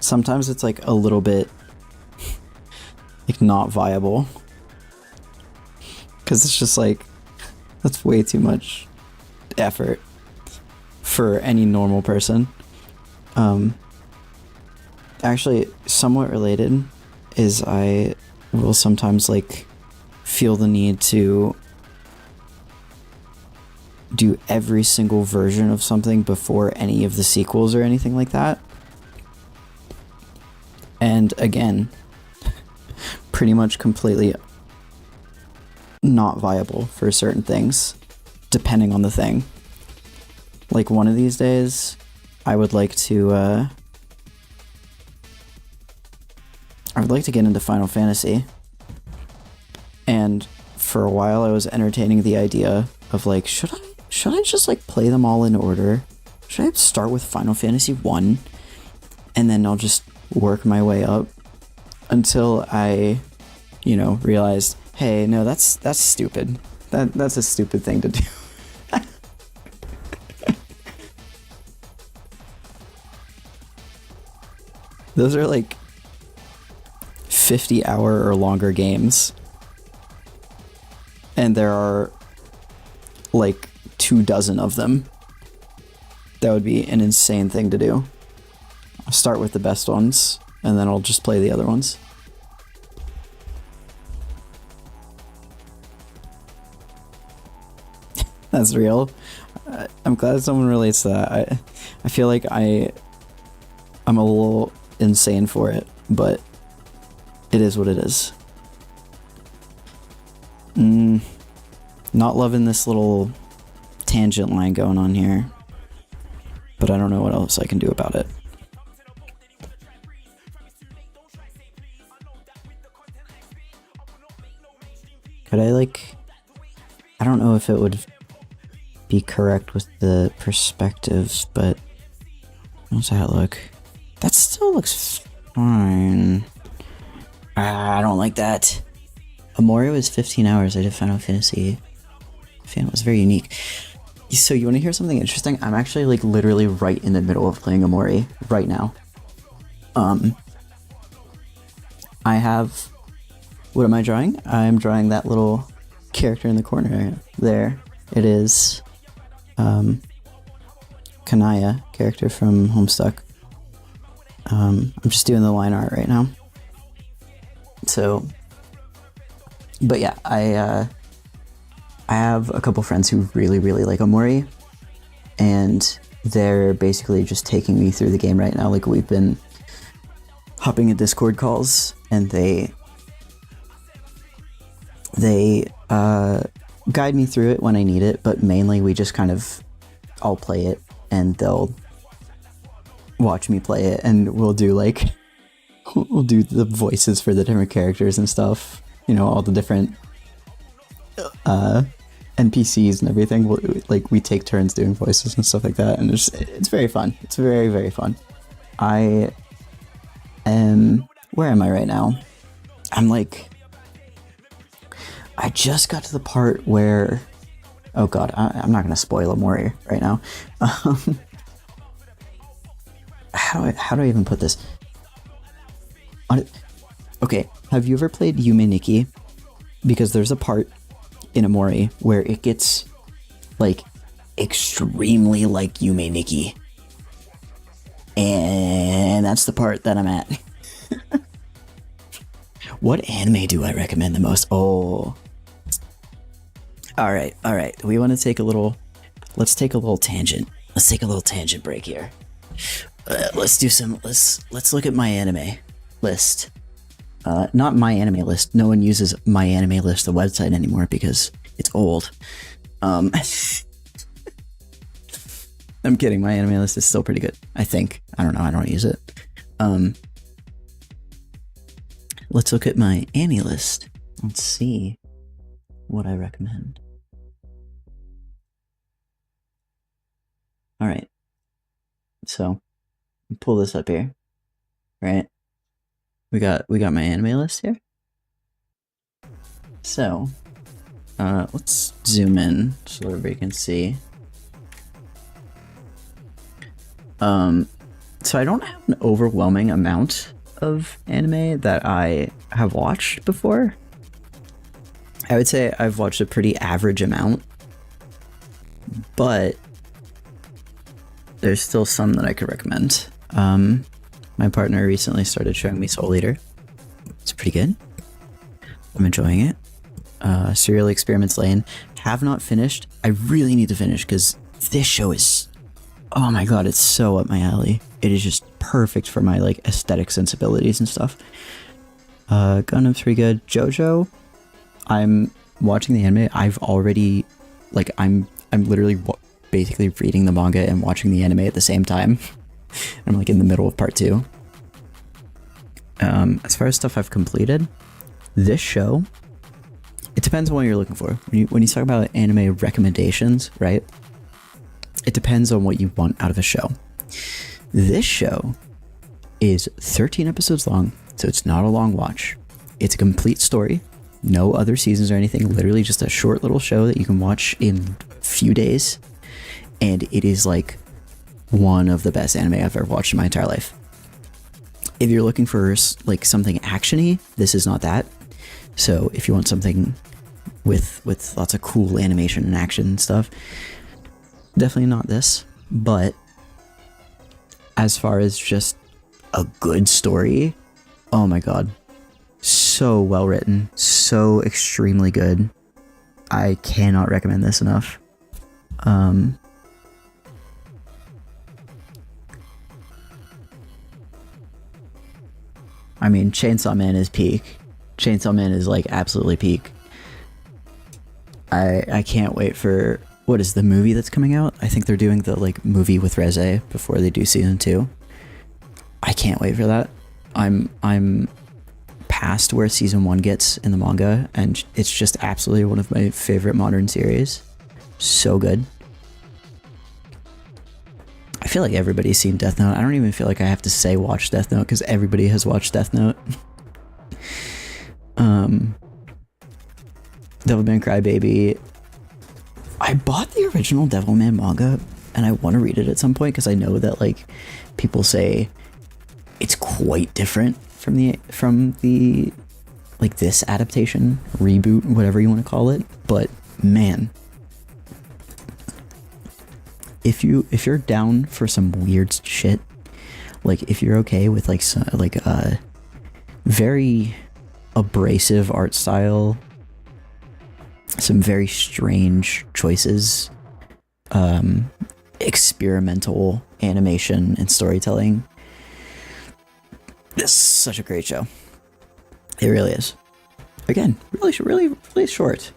sometimes it's like a little bit like not viable, because it's just like that's way too much effort for any normal person. Actually, somewhat related is I will sometimes like feel the need to do every single version of something before any of the sequels or anything like that. And again, pretty much completely not viable for certain things, depending on the thing. Like one of these days, I would like to get into Final Fantasy. And for a while I was entertaining the idea of like, should I just like play them all in order? Should I start with Final Fantasy 1 and then I'll just work my way up until I, realized, hey, no, that's stupid. That's a stupid thing to do. Those are like 50-hour or longer games. And there are like 24 of them. That would be an insane thing to do. I'll start with the best ones, and then I'll just play the other ones. That's real. I'm glad someone relates to that. I feel like I'm a little insane for it, but it is what it is. Not loving this little tangent line going on here, but I don't know what else I can do about it. Could I I don't know if it would be correct with the perspective, but how's that look? That still looks fine. I don't like that. Amori was 15 hours. I did Final Fantasy. It was very unique. So you want to hear something interesting? I'm actually literally right in the middle of playing Amori right now. I have... What am I drawing? I'm drawing that little character in the corner there. It is Kanaya, character from Homestuck. I'm just doing the line art right now. So, but yeah, I have a couple friends who really, really like Omori, and they're basically just taking me through the game right now. Like, we've been hopping in Discord calls, and they guide me through it when I need it, but mainly we just I'll play it, and they'll watch me play it, and we'll do the voices for the different characters and stuff, all the different NPCs and everything. We take turns doing voices and stuff like that, and it's very fun. It's very, very fun. Where am I right now? I just got to the part where, oh god, I'm not gonna spoil Amori right now. How do I even put this? Okay, have you ever played Yume Nikki? Because there's a part Inamori where it gets like extremely like Yume Nikki, and that's the part that I'm at. What anime do I recommend the most? Oh, all right. We want to take a little. Let's take a little tangent. Let's take a little tangent break here. Let's do some. Let's look at my anime list. Not my anime list. No one uses my anime list, the website, anymore because it's old. I'm kidding. My anime list is still pretty good. I think. I don't know. I don't use it. Let's look at my anime list. Let's see what I recommend. All right. So, pull this up here. Right? We got my anime list here. So, let's zoom in so everybody can see. So I don't have an overwhelming amount of anime that I have watched before. I would say I've watched a pretty average amount, but there's still some that I could recommend. My partner recently started showing me Soul Eater. It's pretty good. I'm enjoying it. Serial Experiments Lane. Have not finished. I really need to finish because this show is, oh my god, it's so up my alley. It is just perfect for my like aesthetic sensibilities and stuff. Gundam's pretty good. JoJo. I'm watching the anime. I've already, like, I'm literally basically reading the manga and watching the anime at the same time. I'm like in the middle of part 2. As far as stuff I've completed, this show, it depends on what you're looking for. When you talk about anime recommendations, right? It depends on what you want out of a show. This show is 13 episodes long, so it's not a long watch. It's a complete story. No other seasons or anything. Literally just a short little show that you can watch in a few days. And it is like one of the best anime I've ever watched in my entire life. If you're looking for like something actiony, this is not that. So if you want something with lots of cool animation and action and stuff, definitely not this. But as far as just a good story, oh my god, so well written, so extremely good. I cannot recommend this enough. I mean, Chainsaw Man is peak. Chainsaw Man is like absolutely peak. I can't wait for, what is the movie that's coming out? I think they're doing the like movie with Reze before they do season 2. I can't wait for that. I'm past where season 1 gets in the manga, and it's just absolutely one of my favorite modern series. So good. I feel like everybody's seen Death Note. I don't even feel like I have to say watch Death Note because everybody has watched Death Note. Devilman Crybaby. I bought the original Devilman manga and I want to read it at some point because I know that like people say it's quite different from the like this adaptation, reboot, whatever you want to call it. But man, if you're down for some weird shit, like if you're okay with like some like a very abrasive art style, some very strange choices, experimental animation and storytelling, this is such a great show. It really is. Again, really short.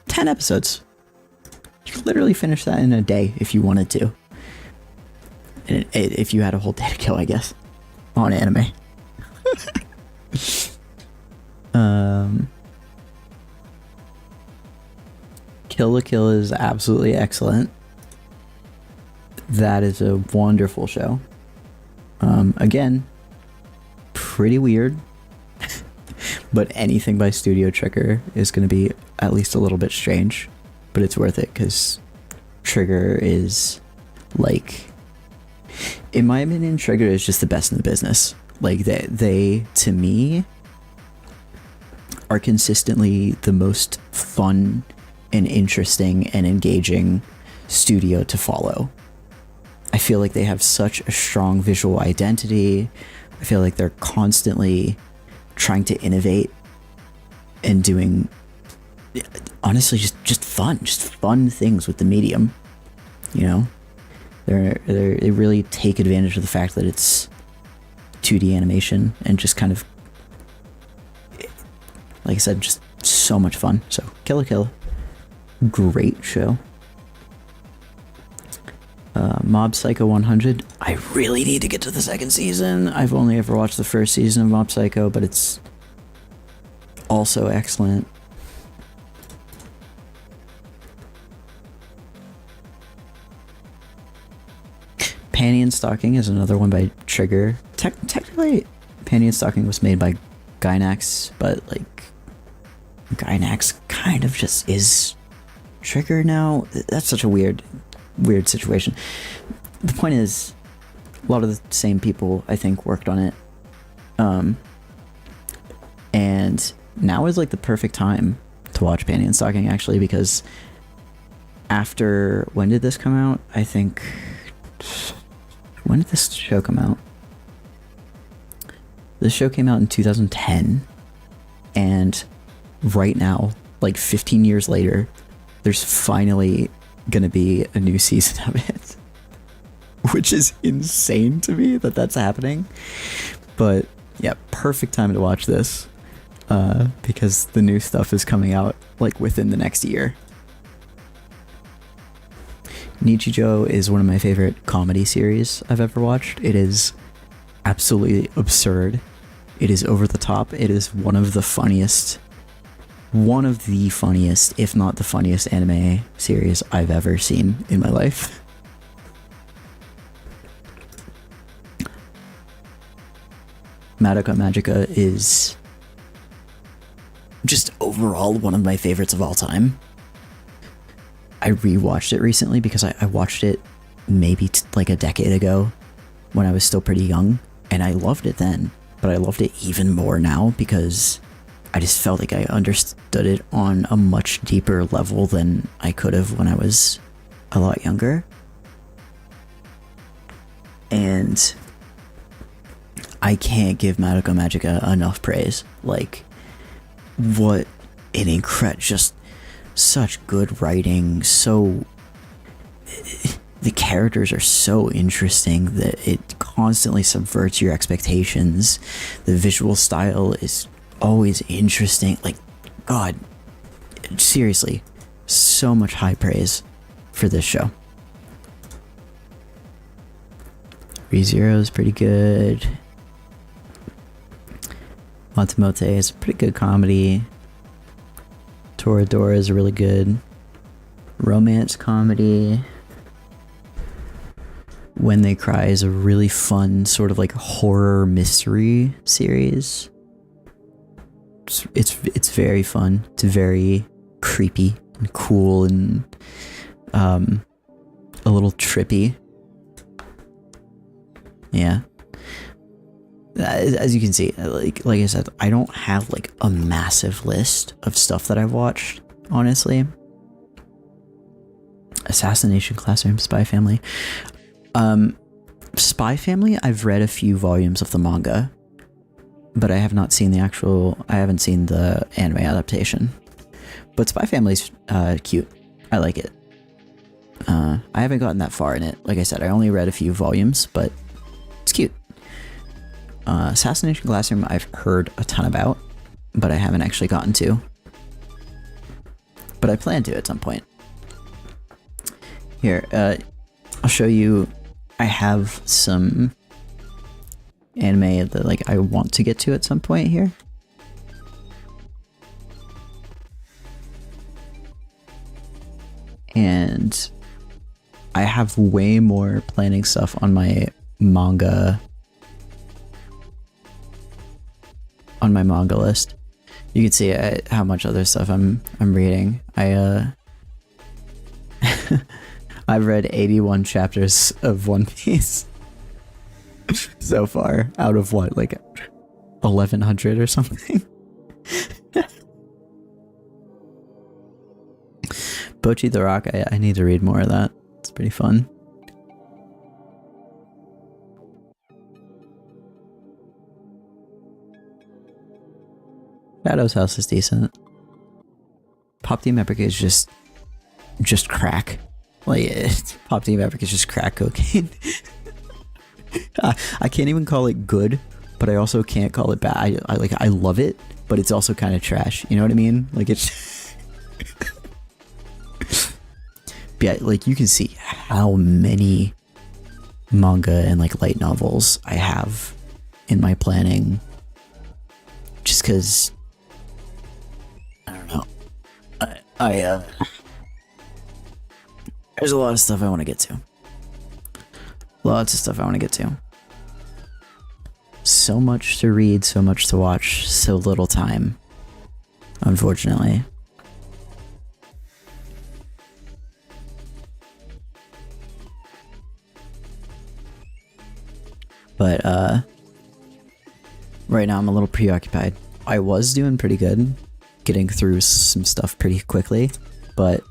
10 episodes. You could literally finish that in a day if you wanted to. And if you had a whole day to kill, I guess. On anime. Kill la Kill is absolutely excellent. That is a wonderful show. Again, pretty weird. But anything by Studio Trigger is going to be at least a little bit strange. But it's worth it because Trigger is like, in my opinion, Trigger is just the best in the business. Like they to me are consistently the most fun an interesting and engaging studio to follow. I feel like they have such a strong visual identity. I feel like they're constantly trying to innovate and doing, honestly, just fun things with the medium. You know, they really take advantage of the fact that it's 2D animation and just kind of, like I said, just so much fun. So Kill la Kill, great show. Mob Psycho 100. I really need to get to the second season. I've only ever watched the first season of Mob Psycho, but it's also excellent. Panty and Stocking is another one by Trigger. Technically, Panty and Stocking was made by Gainax, but like Gainax kind of just is Trigger now. That's such a weird situation. The point is, a lot of the same people I think worked on it, and now is like the perfect time to watch Panty and Stocking, actually, because after, when did this come out? I think, when did this show come out? This show came out in 2010, and right now, like 15 years later, there's finally gonna be a new season of it, which is insane to me that that's happening. But yeah, perfect time to watch this, because the new stuff is coming out like within the next year. Nichijou is one of my favorite comedy series I've ever watched. It is absolutely absurd. It is over the top. It is one of the funniest, if not the funniest anime series I've ever seen in my life. Madoka Magica is just overall one of my favorites of all time. I rewatched it recently because I watched it maybe like a decade ago when I was still pretty young, and I loved it then, but I loved it even more now because I just felt like I understood it on a much deeper level than I could have when I was a lot younger. And I can't give Madoka Magica enough praise. Like, what an incredible, just such good writing. So the characters are so interesting that it constantly subverts your expectations. The visual style is always interesting. Like, God, seriously, so much high praise for this show. ReZero is pretty good. Motomote is a pretty good comedy. Toradora is a really good romance comedy. When They Cry is a really fun sort of like horror mystery series. It's very fun. It's very creepy and cool and a little trippy. Yeah. As you can see, like I said, I don't have like a massive list of stuff that I've watched, honestly. Assassination Classroom, Spy Family. Spy Family, I've read a few volumes of the manga, but I have not seen I haven't seen the anime adaptation. But Spy Family's cute. I like it. I haven't gotten that far in it. Like I said, I only read a few volumes, but it's cute. Assassination Classroom I've heard a ton about, but I haven't actually gotten to. But I plan to at some point. Here, I'll show you. I have some anime that like I want to get to at some point here. And I have way more planning stuff on my manga list. You can see how much other stuff I'm reading. I've read 81 chapters of One Piece so far, out of what, like 1100 or something. Bochi the Rock, I need to read more of that. It's pretty fun. Shadow's House is decent. Pop Team Epic is just crack. Like, Pop Team Epic is just crack cocaine. I can't even call it good, but I also can't call it bad. I love it, but it's also kind of trash. You know what I mean? Like, it's... yeah, like, you can see how many manga and, like, light novels I have in my planning. Just because... I don't know. There's a lot of stuff I want to get to. Lots of stuff I want to get to. So much to read, so much to watch, so little time. Unfortunately. But, right now I'm a little preoccupied. I was doing pretty good, getting through some stuff pretty quickly, but,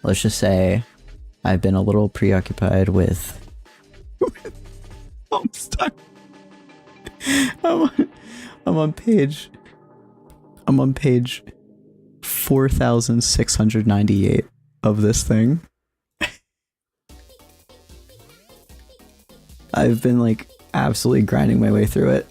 let's just say I've been a little preoccupied with... I'm stuck. I'm on page 4,698 of this thing. I've been like absolutely grinding my way through it.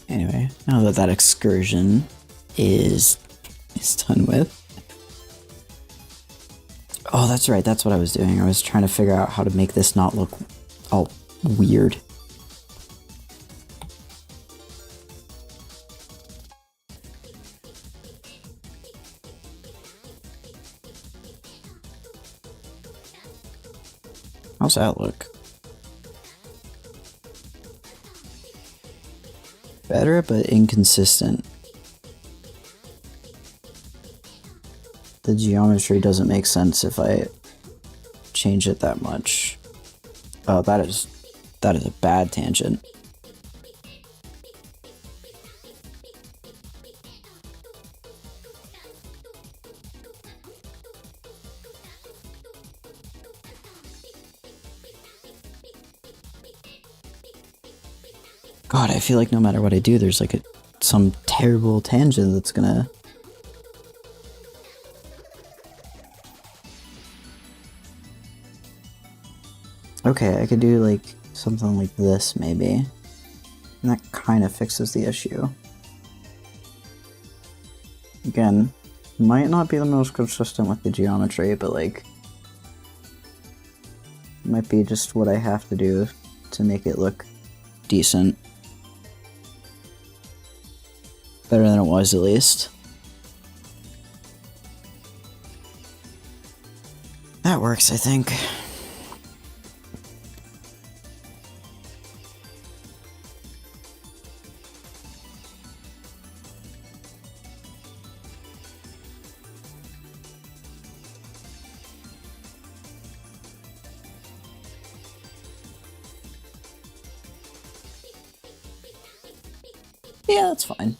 Anyway, now that that excursion is done with. Oh, that's right. That's what I was doing. I was trying to figure out how to make this not look all weird. How's that look? Better, but inconsistent. The geometry doesn't make sense if I change it that much. Oh, that is a bad tangent. God, I feel like no matter what I do, there's like some terrible tangent that's gonna... Okay, I could do like something like this maybe. And that kind of fixes the issue. Again, might not be the most consistent with the geometry, but like... might be just what I have to do to make it look decent. Better than it was, at least. That works, I think. Yeah, that's fine.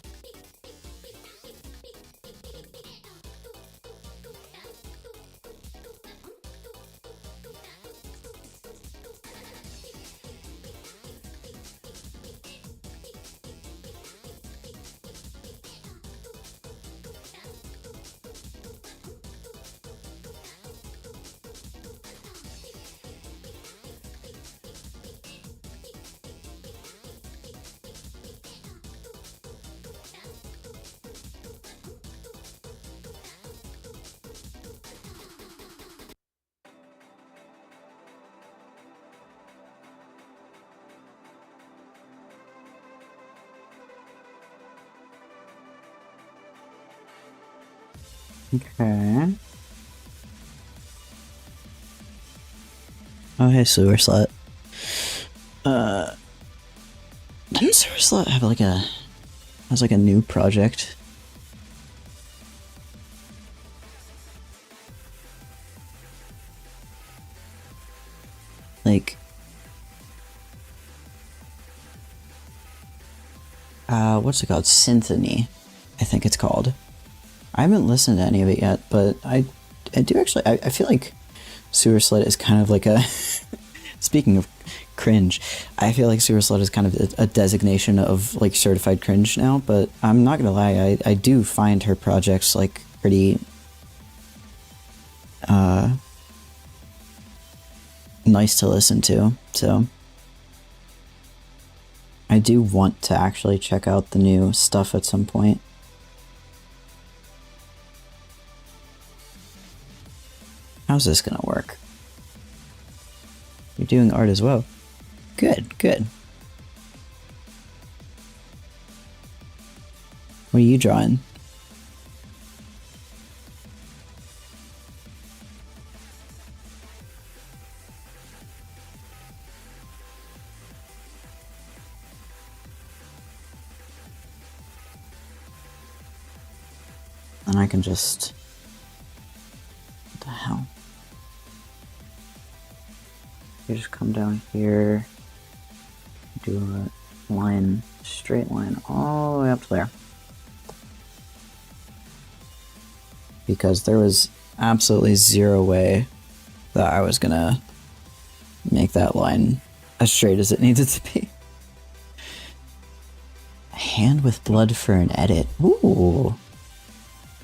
Okay. Oh, hey, Sewer Slut. Didn't Sewer Slut have like a new project? Like, what's it called? Symphony, I think it's called. I haven't listened to any of it yet, but I do actually, I feel like Sewer Slut is kind of like a, speaking of cringe, I feel like Sewer Slut is kind of a designation of like certified cringe now, but I'm not gonna lie, I do find her projects like pretty nice to listen to, so I do want to actually check out the new stuff at some point. How's this gonna work? You're doing art as well. Good, good. What are you drawing? And I can just... What the hell? You just come down here, do a line, straight line all the way up to there. Because there was absolutely zero way that I was gonna make that line as straight as it needed to be. Hand with blood for an edit. Ooh.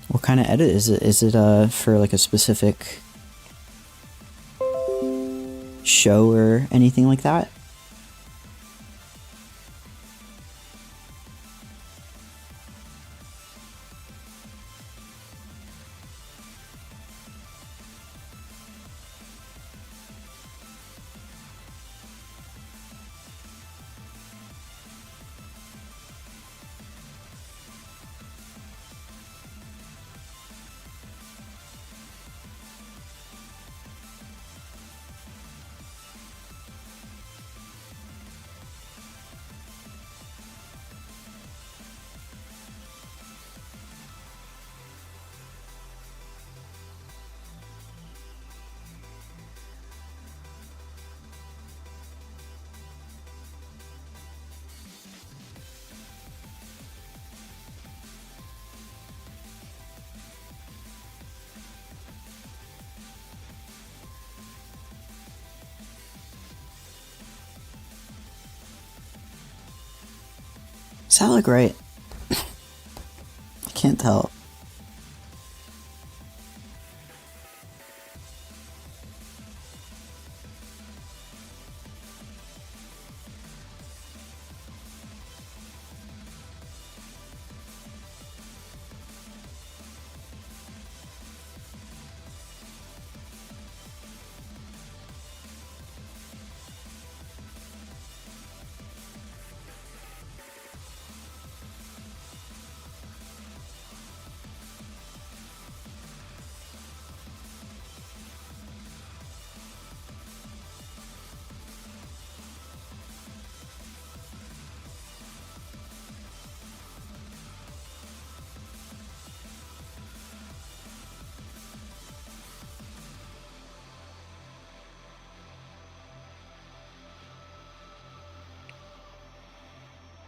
What kind of edit is it? Is it for like a specific show or anything like that? Does that look right? I can't tell.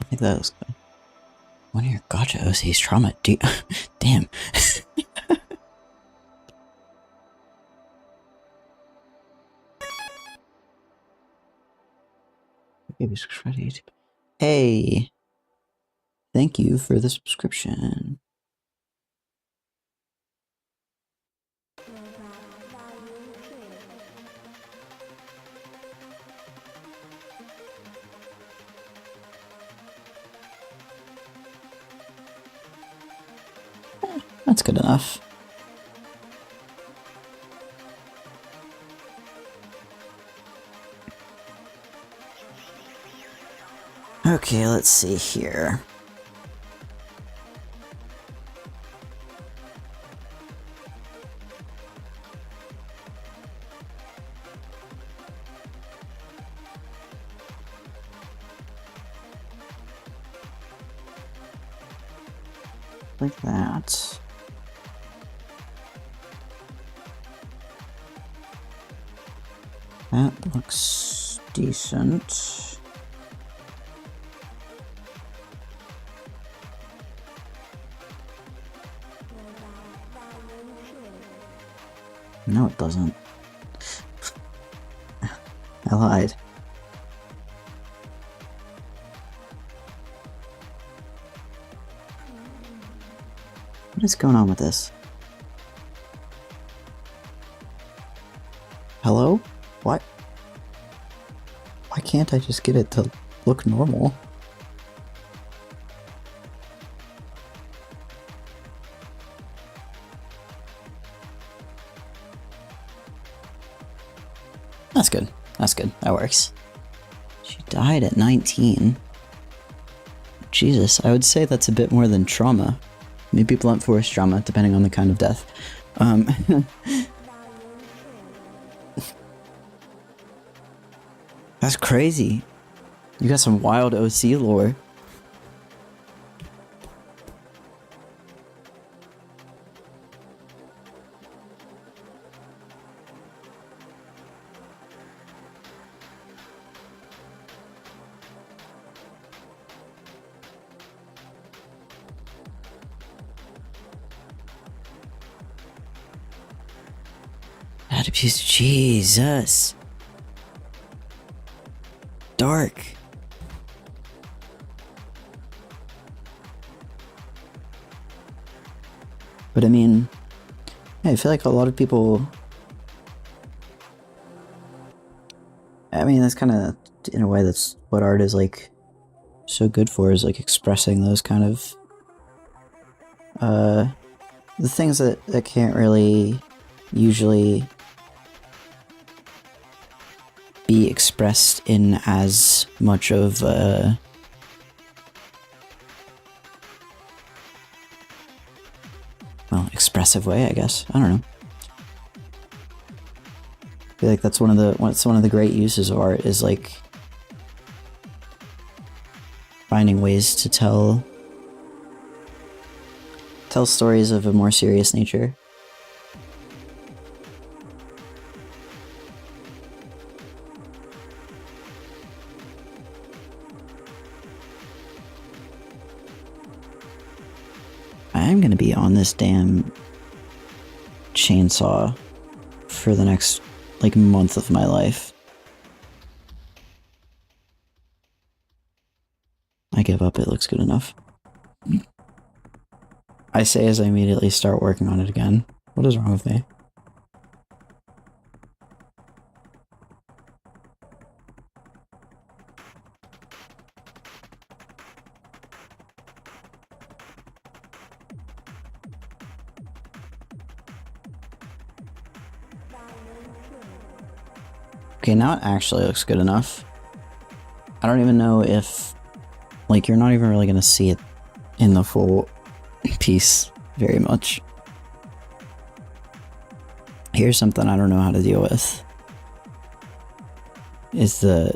I think that looks good. One of your gotcha OC's trauma. Damn. Maybe subscribe to YouTube. Hey, thank you for the subscription. That's good enough. Okay, let's see here. like that. That looks decent. No, it doesn't. I lied. What is going on with this? Hello? What? Why can't I just get it to look normal? That's good. That's good. That works. She died at 19. Jesus, I would say that's a bit more than trauma. Maybe blunt force trauma, depending on the kind of death. That's crazy. You got some wild OC lore. That abuse, Jesus. Dark. But I mean, I feel like a lot of people, I mean, that's kind of, in a way, that's what art is like so good for, is like expressing those kind of, the things that can't really usually be expressed in as much of well, expressive way, I guess. I don't know. I feel like that's one of the great uses of art, is like finding ways to tell stories of a more serious nature. I'm gonna be on this damn chainsaw for the next, like, month of my life. I give up, it looks good enough. I say as I immediately start working on it again. What is wrong with me? Okay, now it actually looks good enough. I don't even know if, like, you're not even really gonna see it in the full piece very much. Here's something I don't know how to deal with. Is the,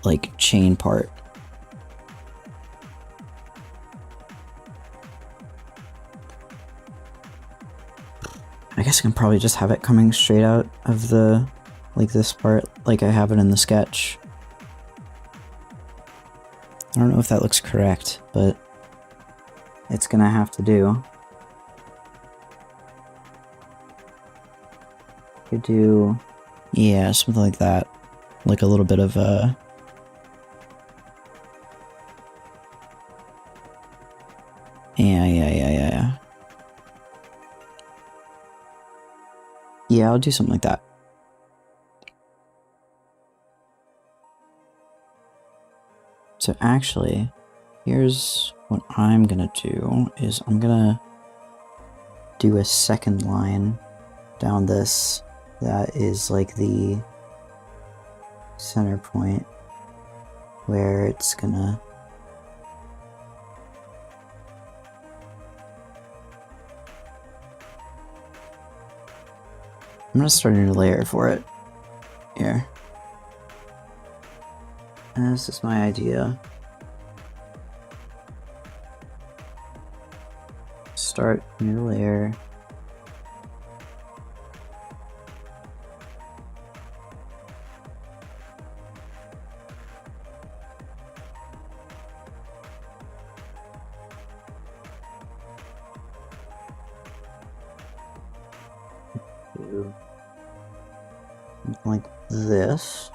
like, chain part. I guess I can probably just have it coming straight out of the, like, this part, like I have it in the sketch. I don't know if that looks correct, but it's gonna have to do. Could do, yeah, something like that. Like a little bit of yeah. Yeah, I'll do something like that. So actually, here's what I'm gonna do, is I'm gonna do a second line down this that is like the center point where it's gonna I'm gonna start a new layer for it here. And this is my idea. start new layer. Do something like this.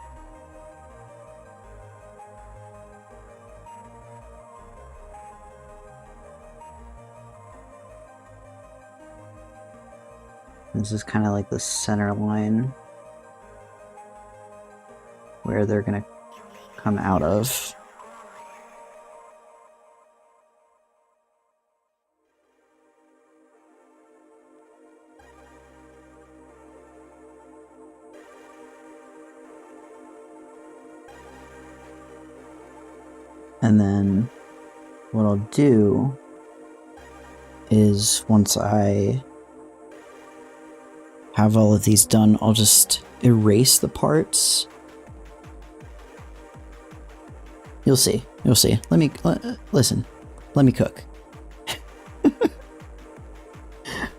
This is kind of like the center line where they're gonna come out of. And then what I'll do is once I have all of these done, I'll just erase the parts. You'll see. You'll see. Listen. Let me cook.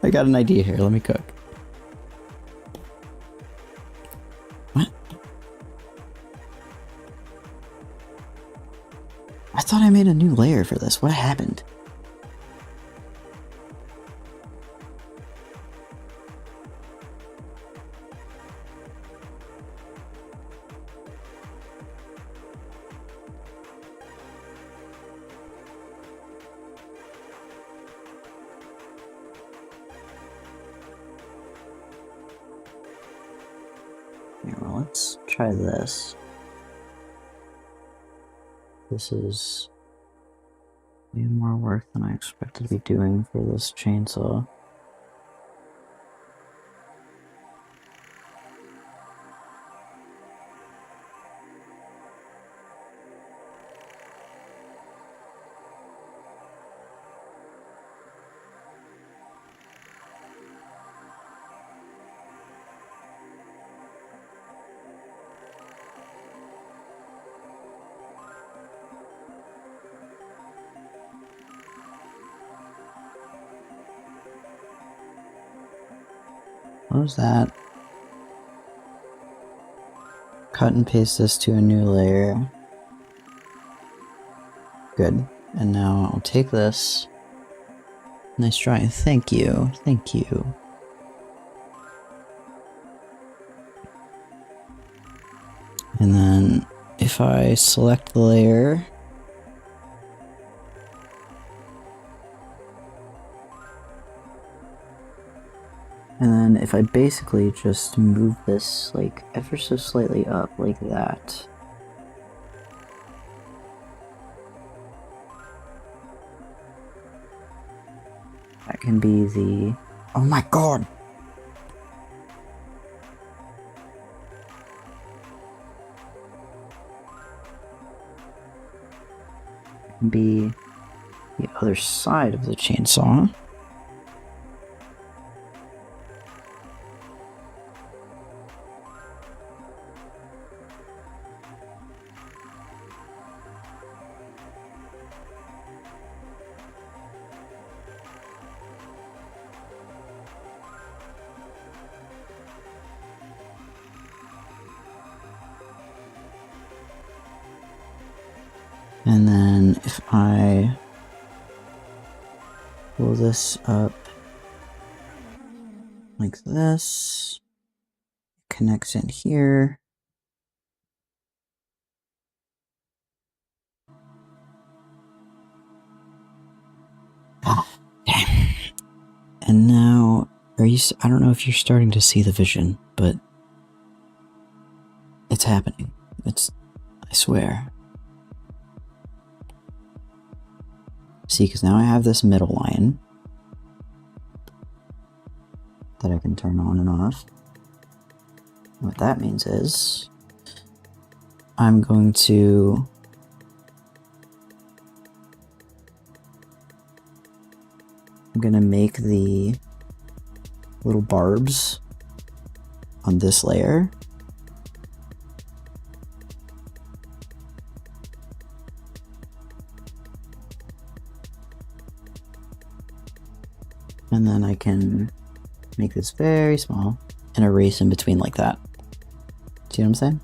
I got an idea here. Let me cook. What? I thought I made a new layer for this. What happened? Here, well, let's try this. This is way more work than I expected to be doing for this chainsaw. Close that. Cut and paste this to a new layer. Good. And now I'll take this. Nice try. Thank you. Thank you. And then if I select the layer, and then if I basically just move this like ever so slightly up like that. That can be the... Oh my god! That can be the other side of the chainsaw. And then if I pull this up like this, connects in here. Oh, damn. And now, I don't know if you're starting to see the vision, but it's happening. I swear. See, because now I have this middle line that I can turn on and off. And what that means is I'm going to make the little barbs on this layer. And then I can make this very small and erase in between like that. See what I'm saying?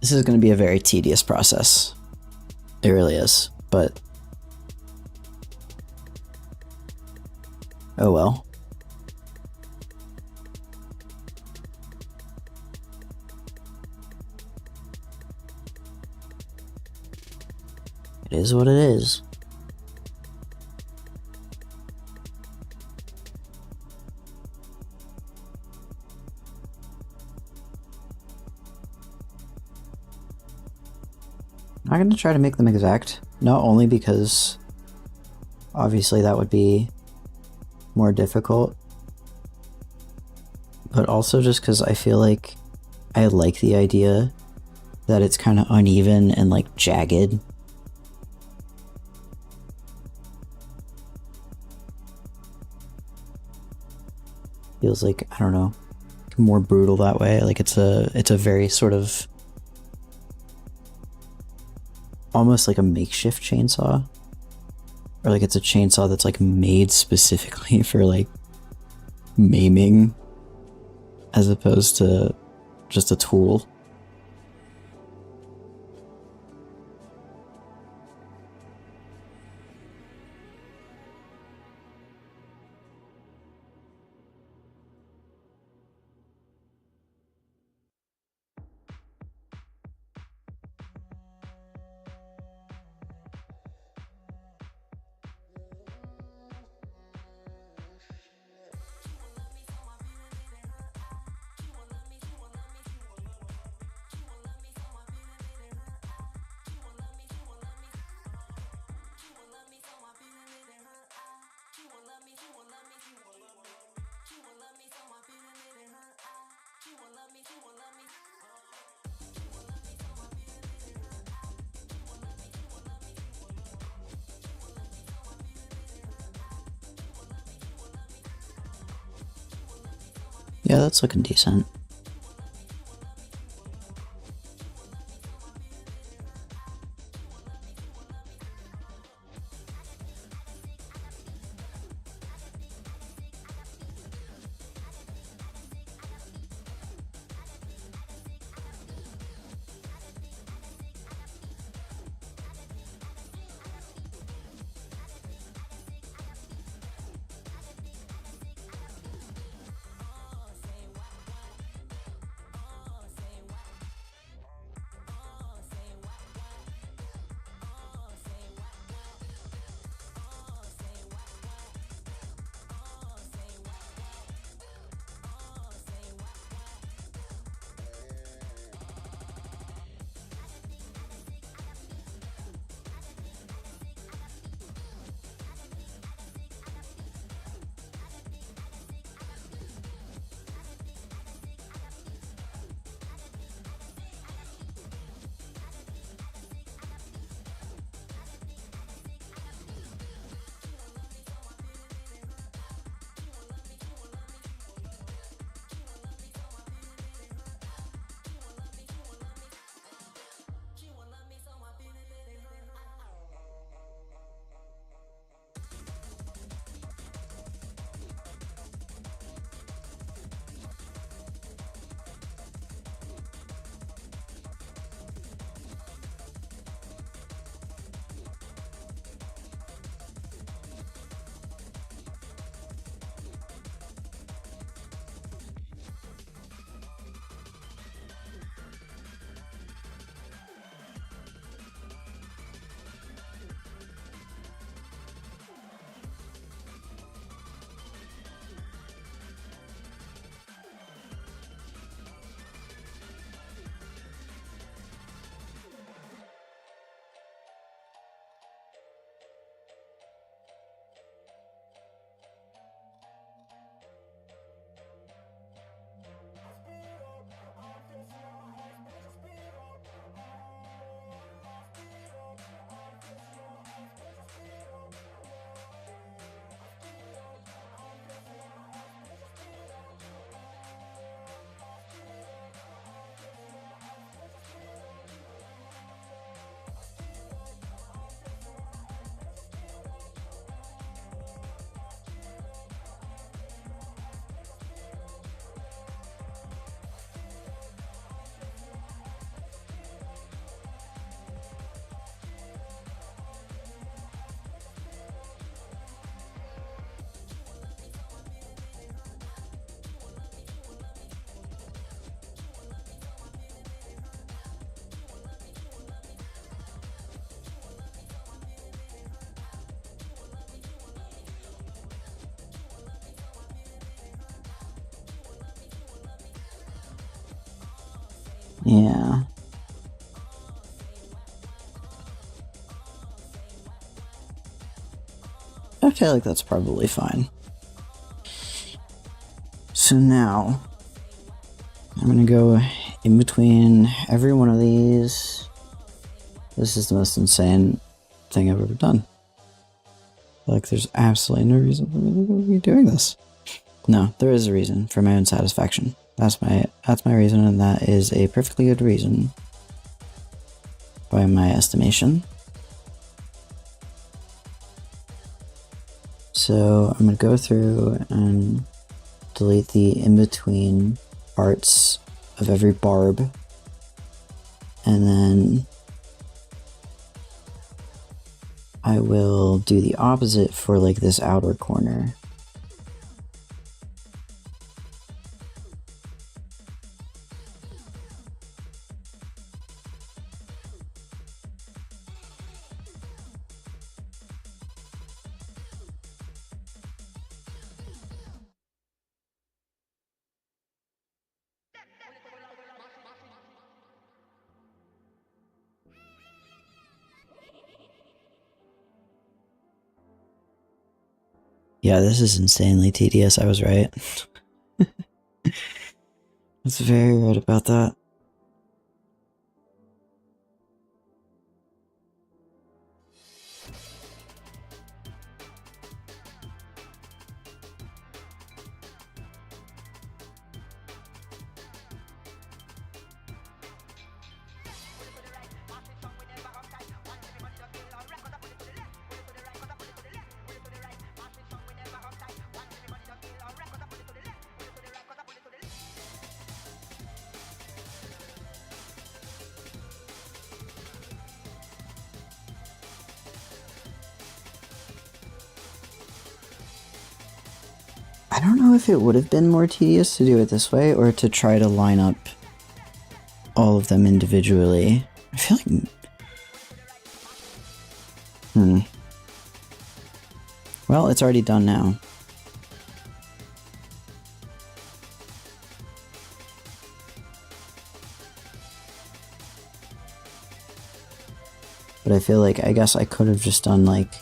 This is going to be a very tedious process. It really is, but oh well. It is what it is. I'm going to try to make them exact, not only because obviously that would be more difficult, but also just because I feel like I like the idea that it's kind of uneven and like jagged. Feels like, I don't know, more brutal that way. Like it's a very sort of almost like a makeshift chainsaw, or like it's a chainsaw that's like made specifically for like maiming as opposed to just a tool. Yeah, that's looking decent. Yeah. I feel like that's probably fine. So now, I'm gonna go in between every one of these. This is the most insane thing I've ever done. Like, there's absolutely no reason for me to be doing this. No, there is a reason, for my own satisfaction. That's my reason, and that is a perfectly good reason by my estimation. So I'm gonna go through and delete the in-between parts of every barb, and then I will do the opposite for like this outer corner. Yeah, this is insanely tedious, I was right. I was very right about that. I don't know if it would have been more tedious to do it this way or to try to line up all of them individually. I feel like... Well, it's already done now. But I feel like, I guess I could have just done like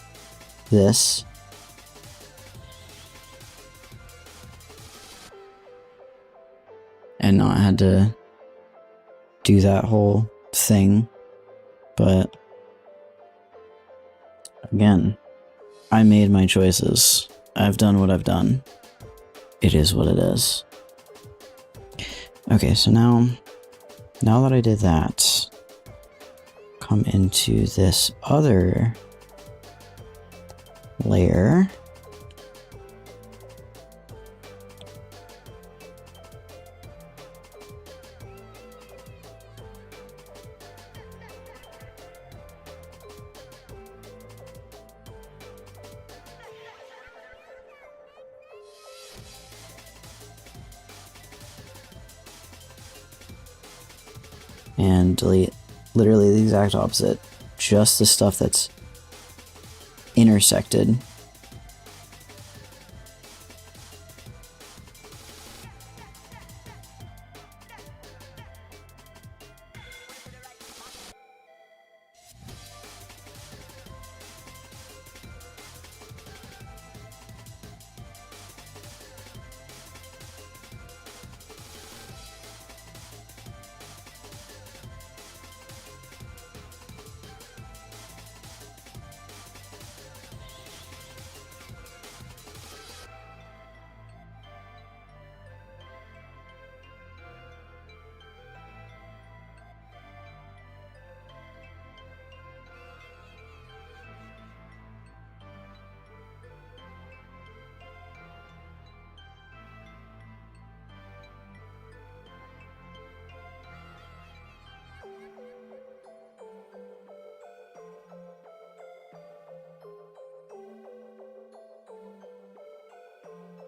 this. And not had to do that whole thing. But again, I made my choices. I've done what I've done. It is what it is. Okay, so now that I did that, come into this other layer. And delete literally the exact opposite. Just the stuff that's intersected.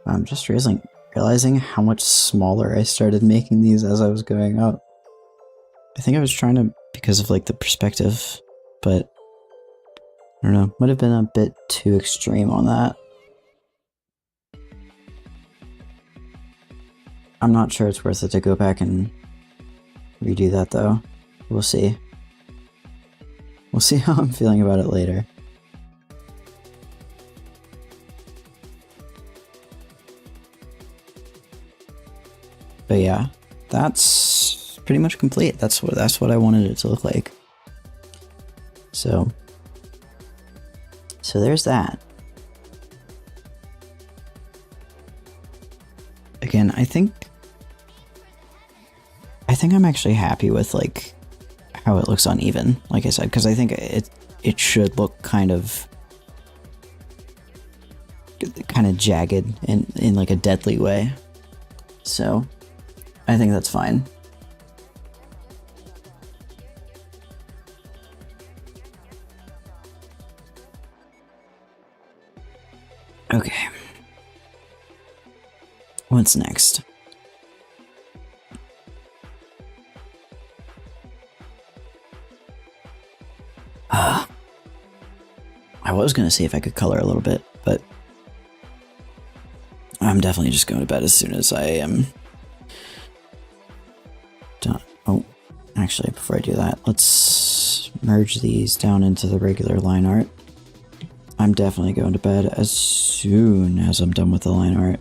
I'm just realizing how much smaller I started making these as I was going up. I think I was trying to, because of like the perspective, but I don't know, might have been a bit too extreme on that. I'm not sure it's worth it to go back and redo that though. We'll see. We'll see how I'm feeling about it later. But yeah, that's pretty much complete. That's what I wanted it to look like. So there's that. Again, I think I'm actually happy with like how it looks uneven, like I said, because I think it should look kind of jagged in like a deadly way. So I think that's fine. Okay. What's next? I was gonna see if I could color a little bit, but I'm definitely just going to bed as soon as I am done. Oh, actually, before I do that, let's merge these down into the regular line art. I'm definitely going to bed as soon as I'm done with the line art.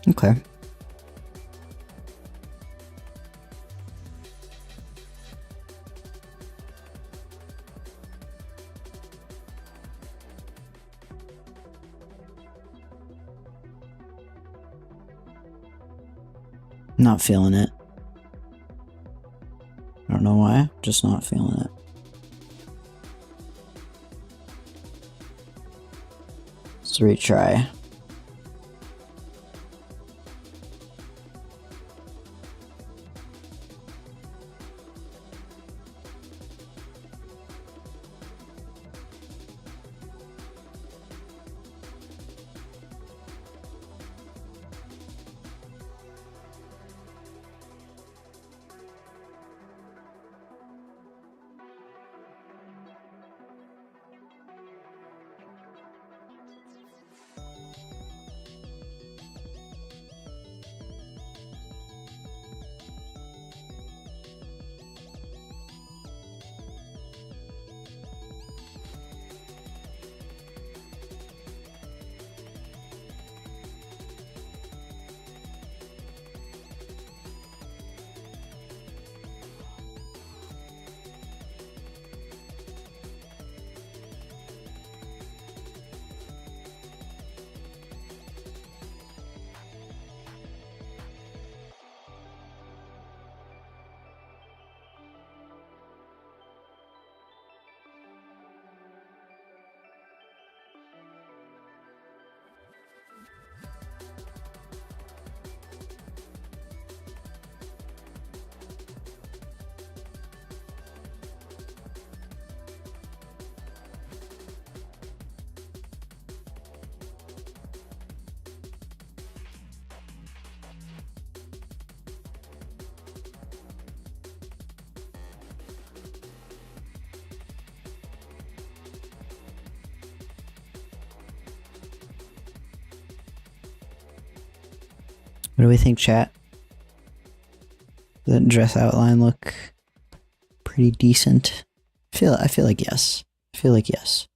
Okay. Not feeling it. I don't know why, just not feeling it. Let's retry. What do we think, chat? Does that dress outline look pretty decent? I feel like yes. I feel like yes.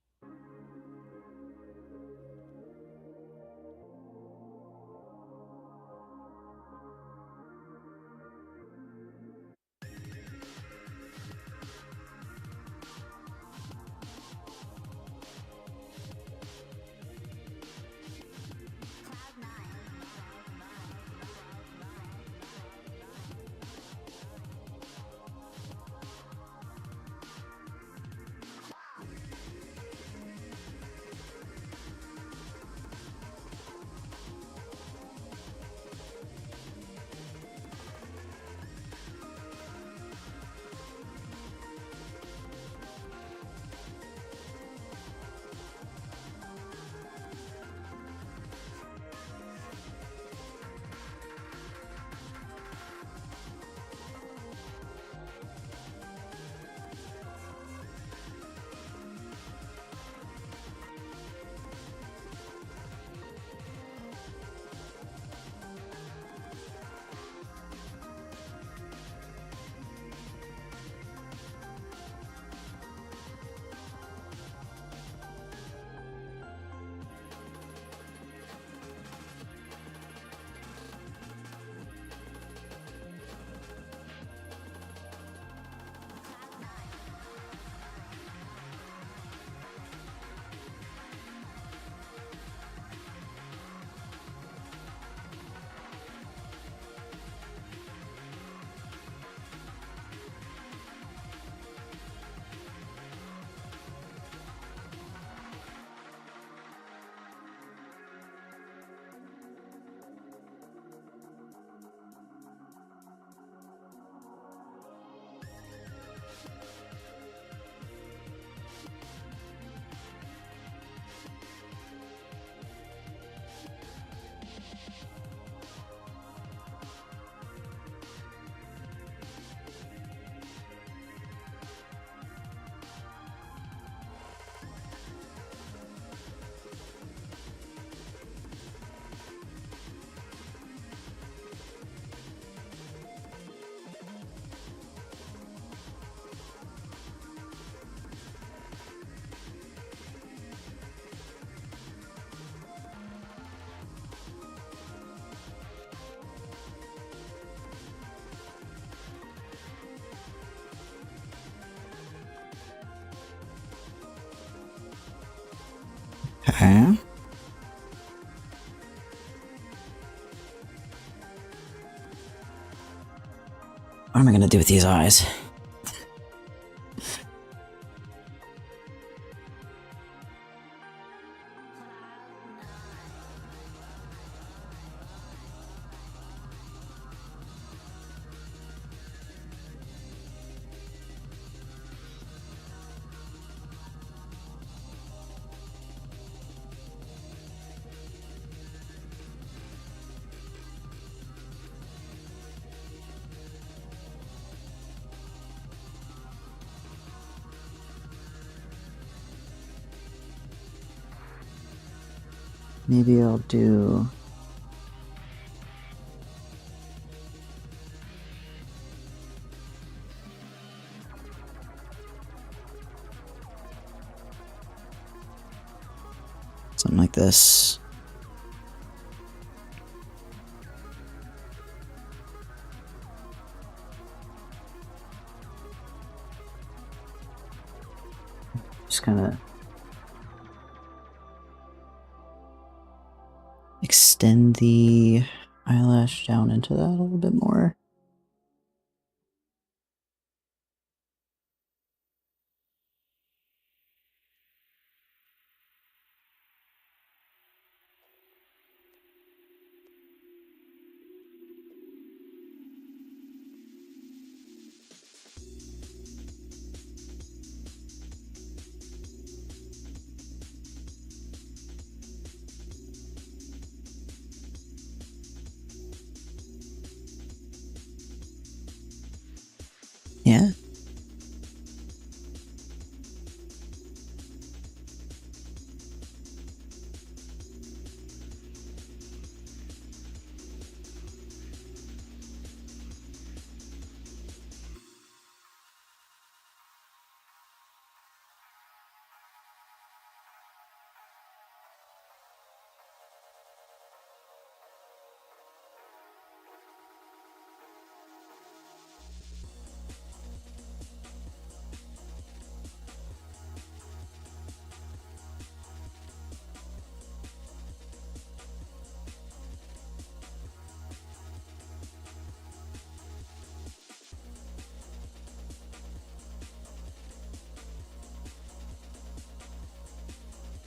Okay. What am I gonna do with these eyes? Maybe I'll do... something like this. Just kind of extend the eyelash down into that a little bit more. Yeah.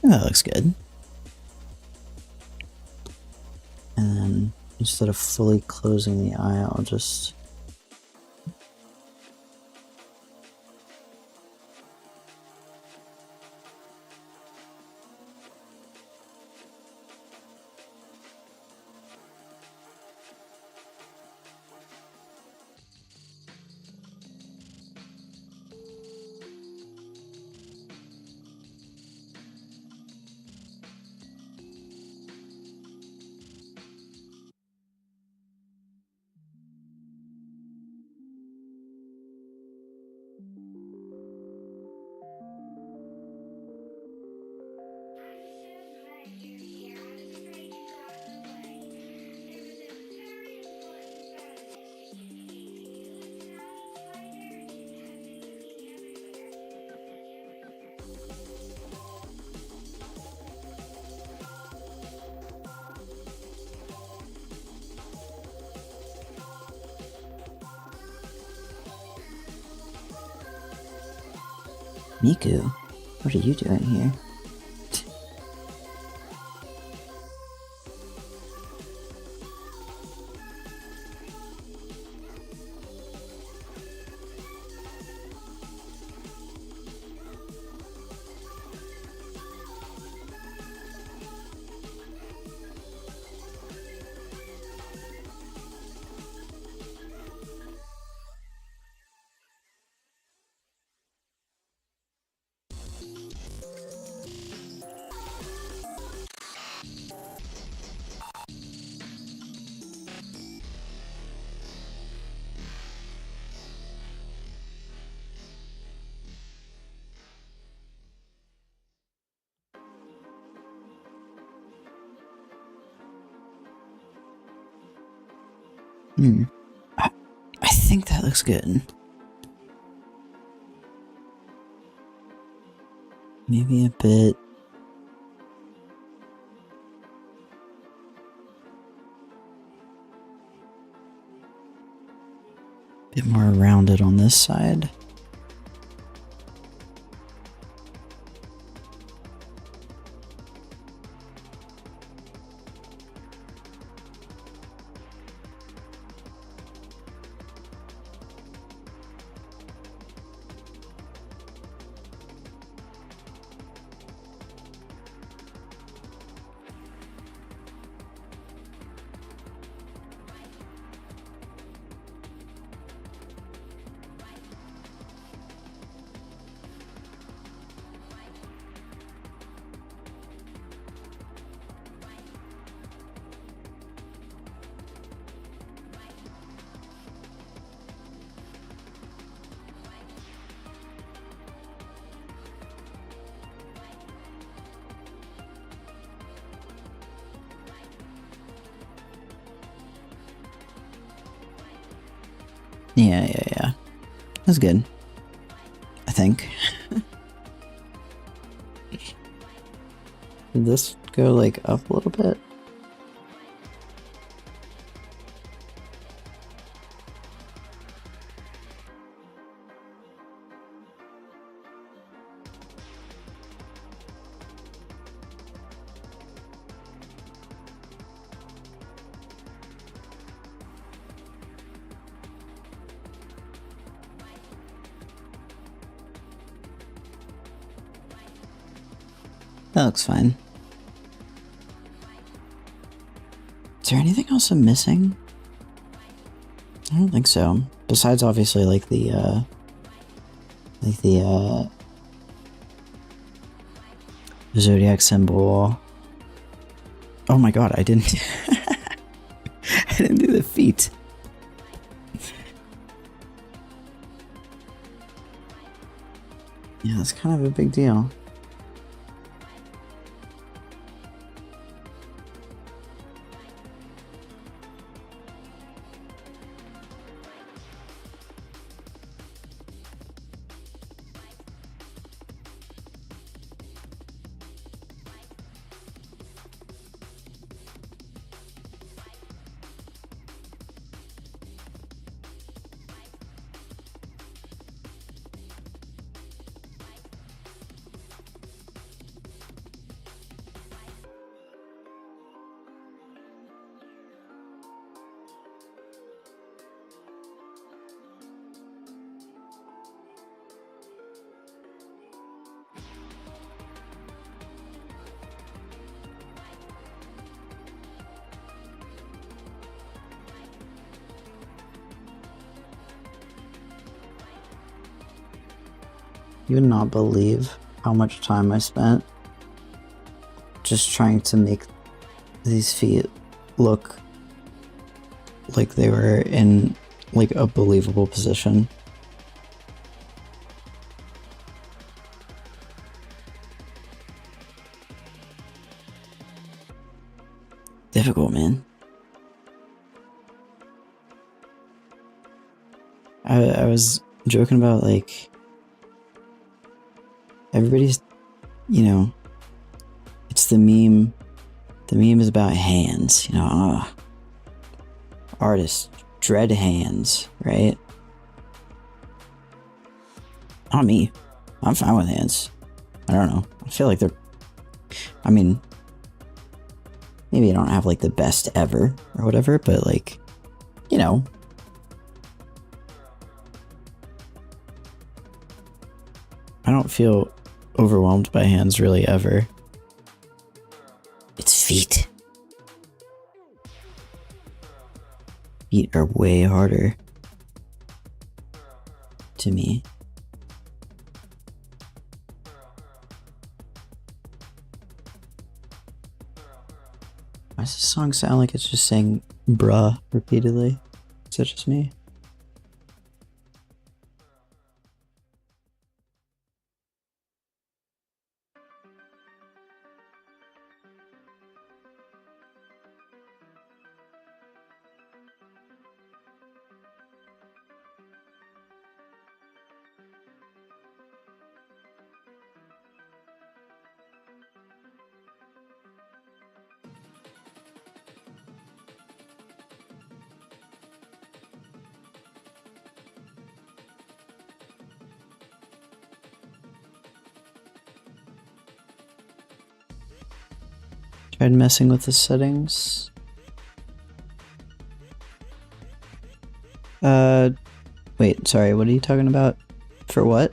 That looks good. And then instead of fully closing the eye, I'll just... Miku, what are you doing here? I think that looks good. Maybe a bit bit more rounded on this side. Yeah. That's good. I think. Did this go like up a little bit? That looks fine. Is there anything else I'm missing? I don't think so. Besides obviously like the zodiac symbol. Oh my god, I didn't I didn't do the feet. Yeah, that's kind of a big deal. You would not believe how much time I spent just trying to make these feet look like they were in like a believable position. Difficult, man. I was joking about like everybody's, you know, it's the meme. The meme is about hands, you know. Artists dread hands, right? Not me. I'm fine with hands. I don't know. I feel like they're, I mean, maybe I don't have like the best ever or whatever, but like, you know. I don't feel overwhelmed by hands really ever. It's feet. Feet are way harder to me. Why does this song sound like it's just saying bruh repeatedly? Is that just me? Tried messing with the settings. Wait, sorry, what are you talking about? For what?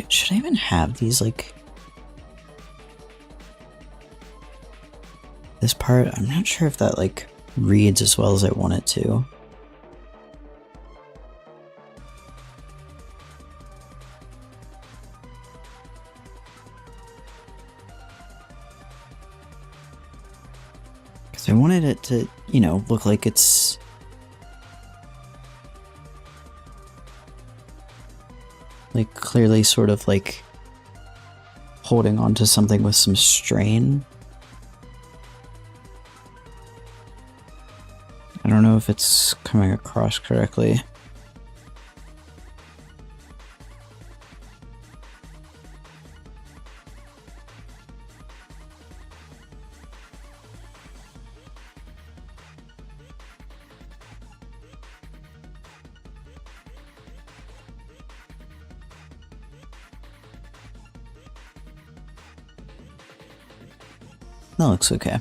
Should I even have these, like... This part, I'm not sure if that, like, reads as well as I want it to. Because I wanted it to, you know, look like it's... like, clearly sort of, like, holding on to something with some strain. I don't know if it's coming across correctly. That looks okay.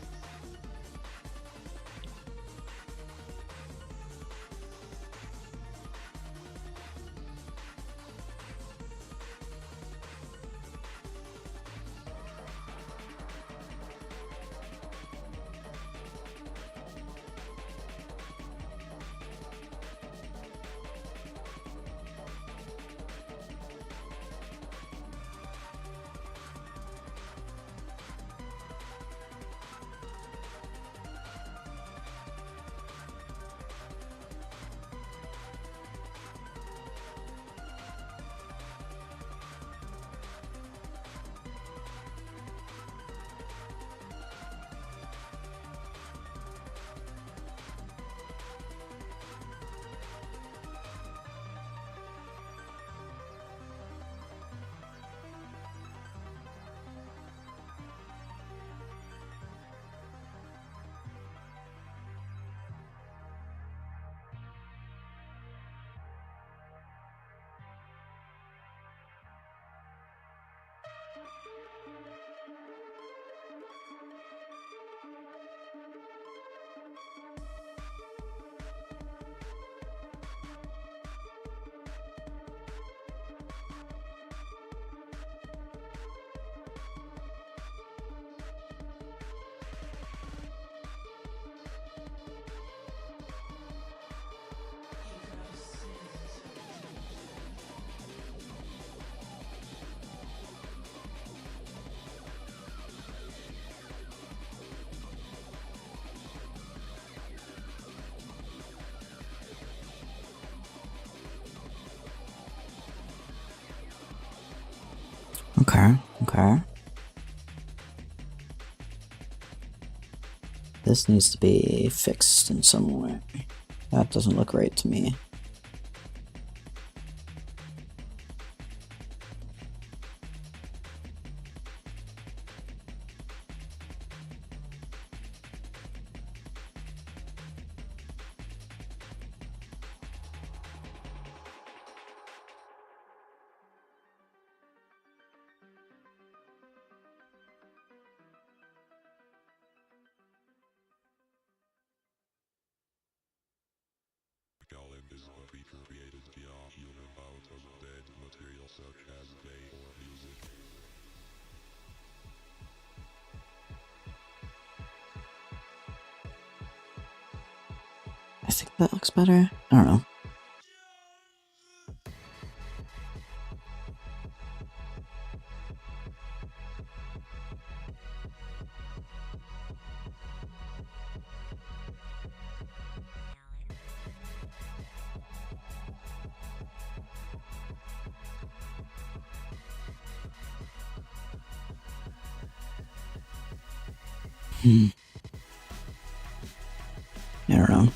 Okay. This needs to be fixed in some way. That doesn't look right to me. Golem is a creature created via human out of dead material such as clay or music. I think that looks better. I don't know. I don't know.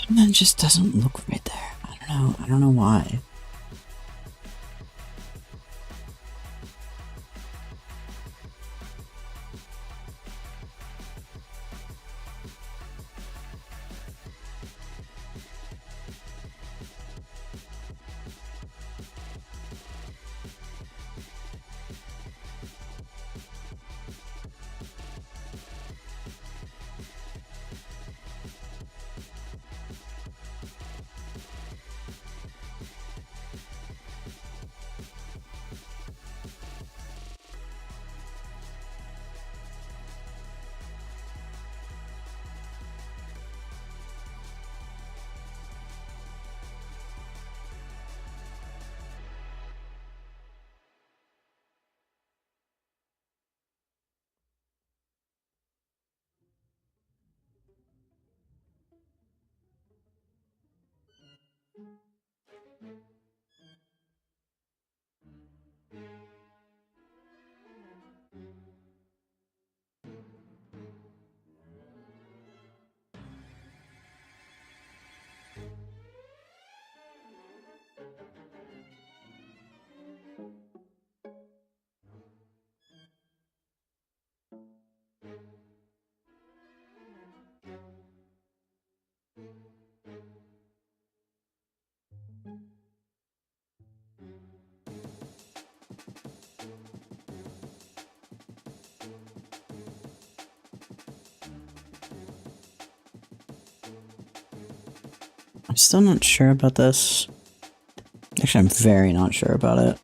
And then it just doesn't look right there. I don't know why. I'm still not sure about this. Actually, I'm very not sure about it.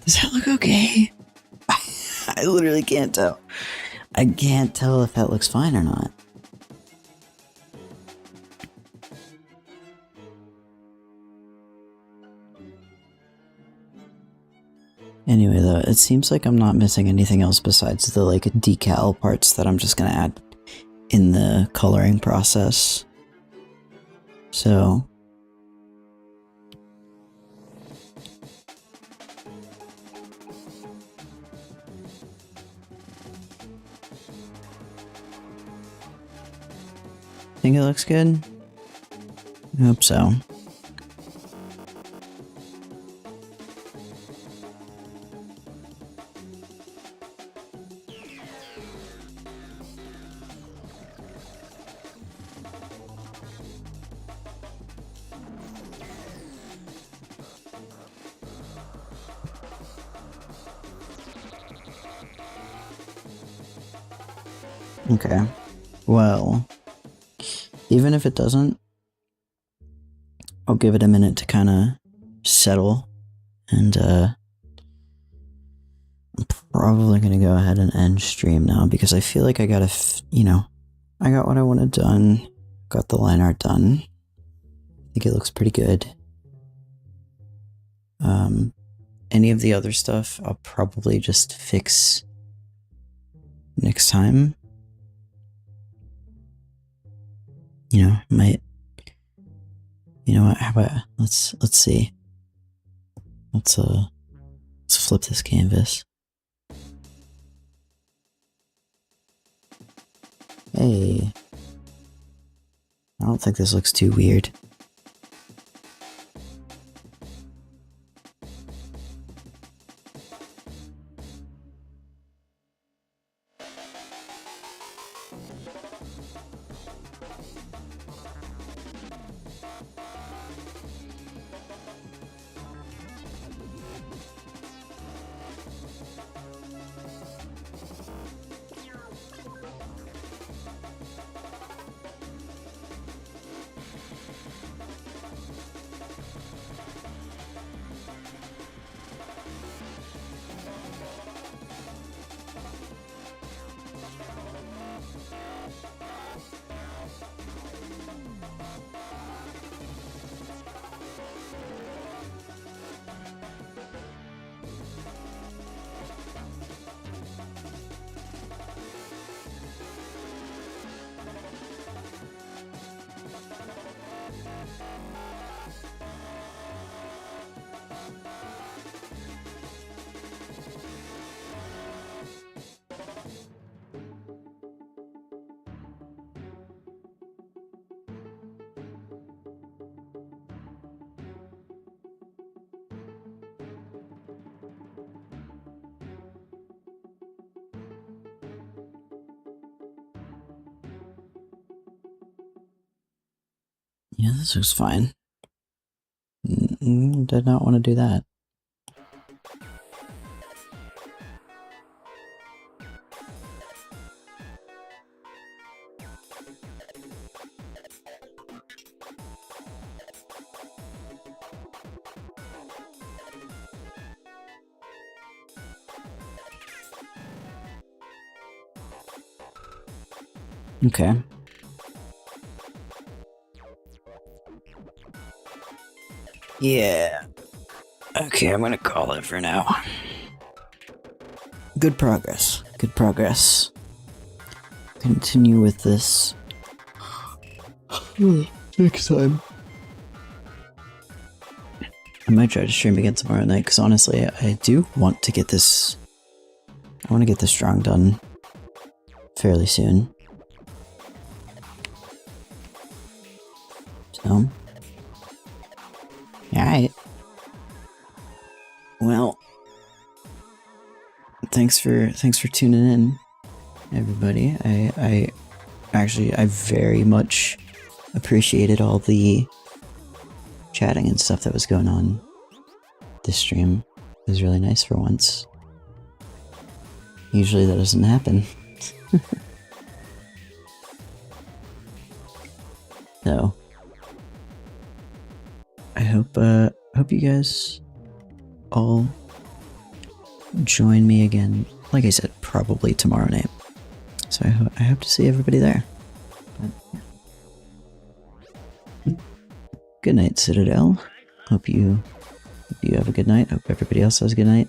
Does that look okay? I literally can't tell. I can't tell if that looks fine or not. Anyway, though, it seems like I'm not missing anything else besides the, like, decal parts that I'm just gonna add in the coloring process. So... think it looks good? I hope so. Okay. Well, even if it doesn't, I'll give it a minute to kind of settle, and I'm probably gonna go ahead and end stream now because I feel like I gotta, I got what I wanted done, got the line art done. I think it looks pretty good. Any of the other stuff I'll probably just fix next time. Might. You know what? How about let's see. Let's flip this canvas. Hey. I don't think this looks too weird. Yeah, this looks fine. Did not want to do that. Okay. Yeah. Okay, I'm gonna call it for now. Good progress. Good progress. Continue with this next time. I might try to stream again tomorrow night, because honestly, I do want to get this... I want to get this strong done fairly soon. So... Alright. Well... Thanks for tuning in, everybody. I very much appreciated all the chatting and stuff that was going on this stream. It was really nice for once. Usually that doesn't happen. So I hope you guys all join me again, like I said, probably tomorrow night. So I hope to see everybody there. But, yeah. Good night, Citadel. Hope you have a good night. Hope everybody else has a good night.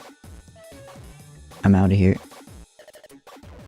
I'm out of here.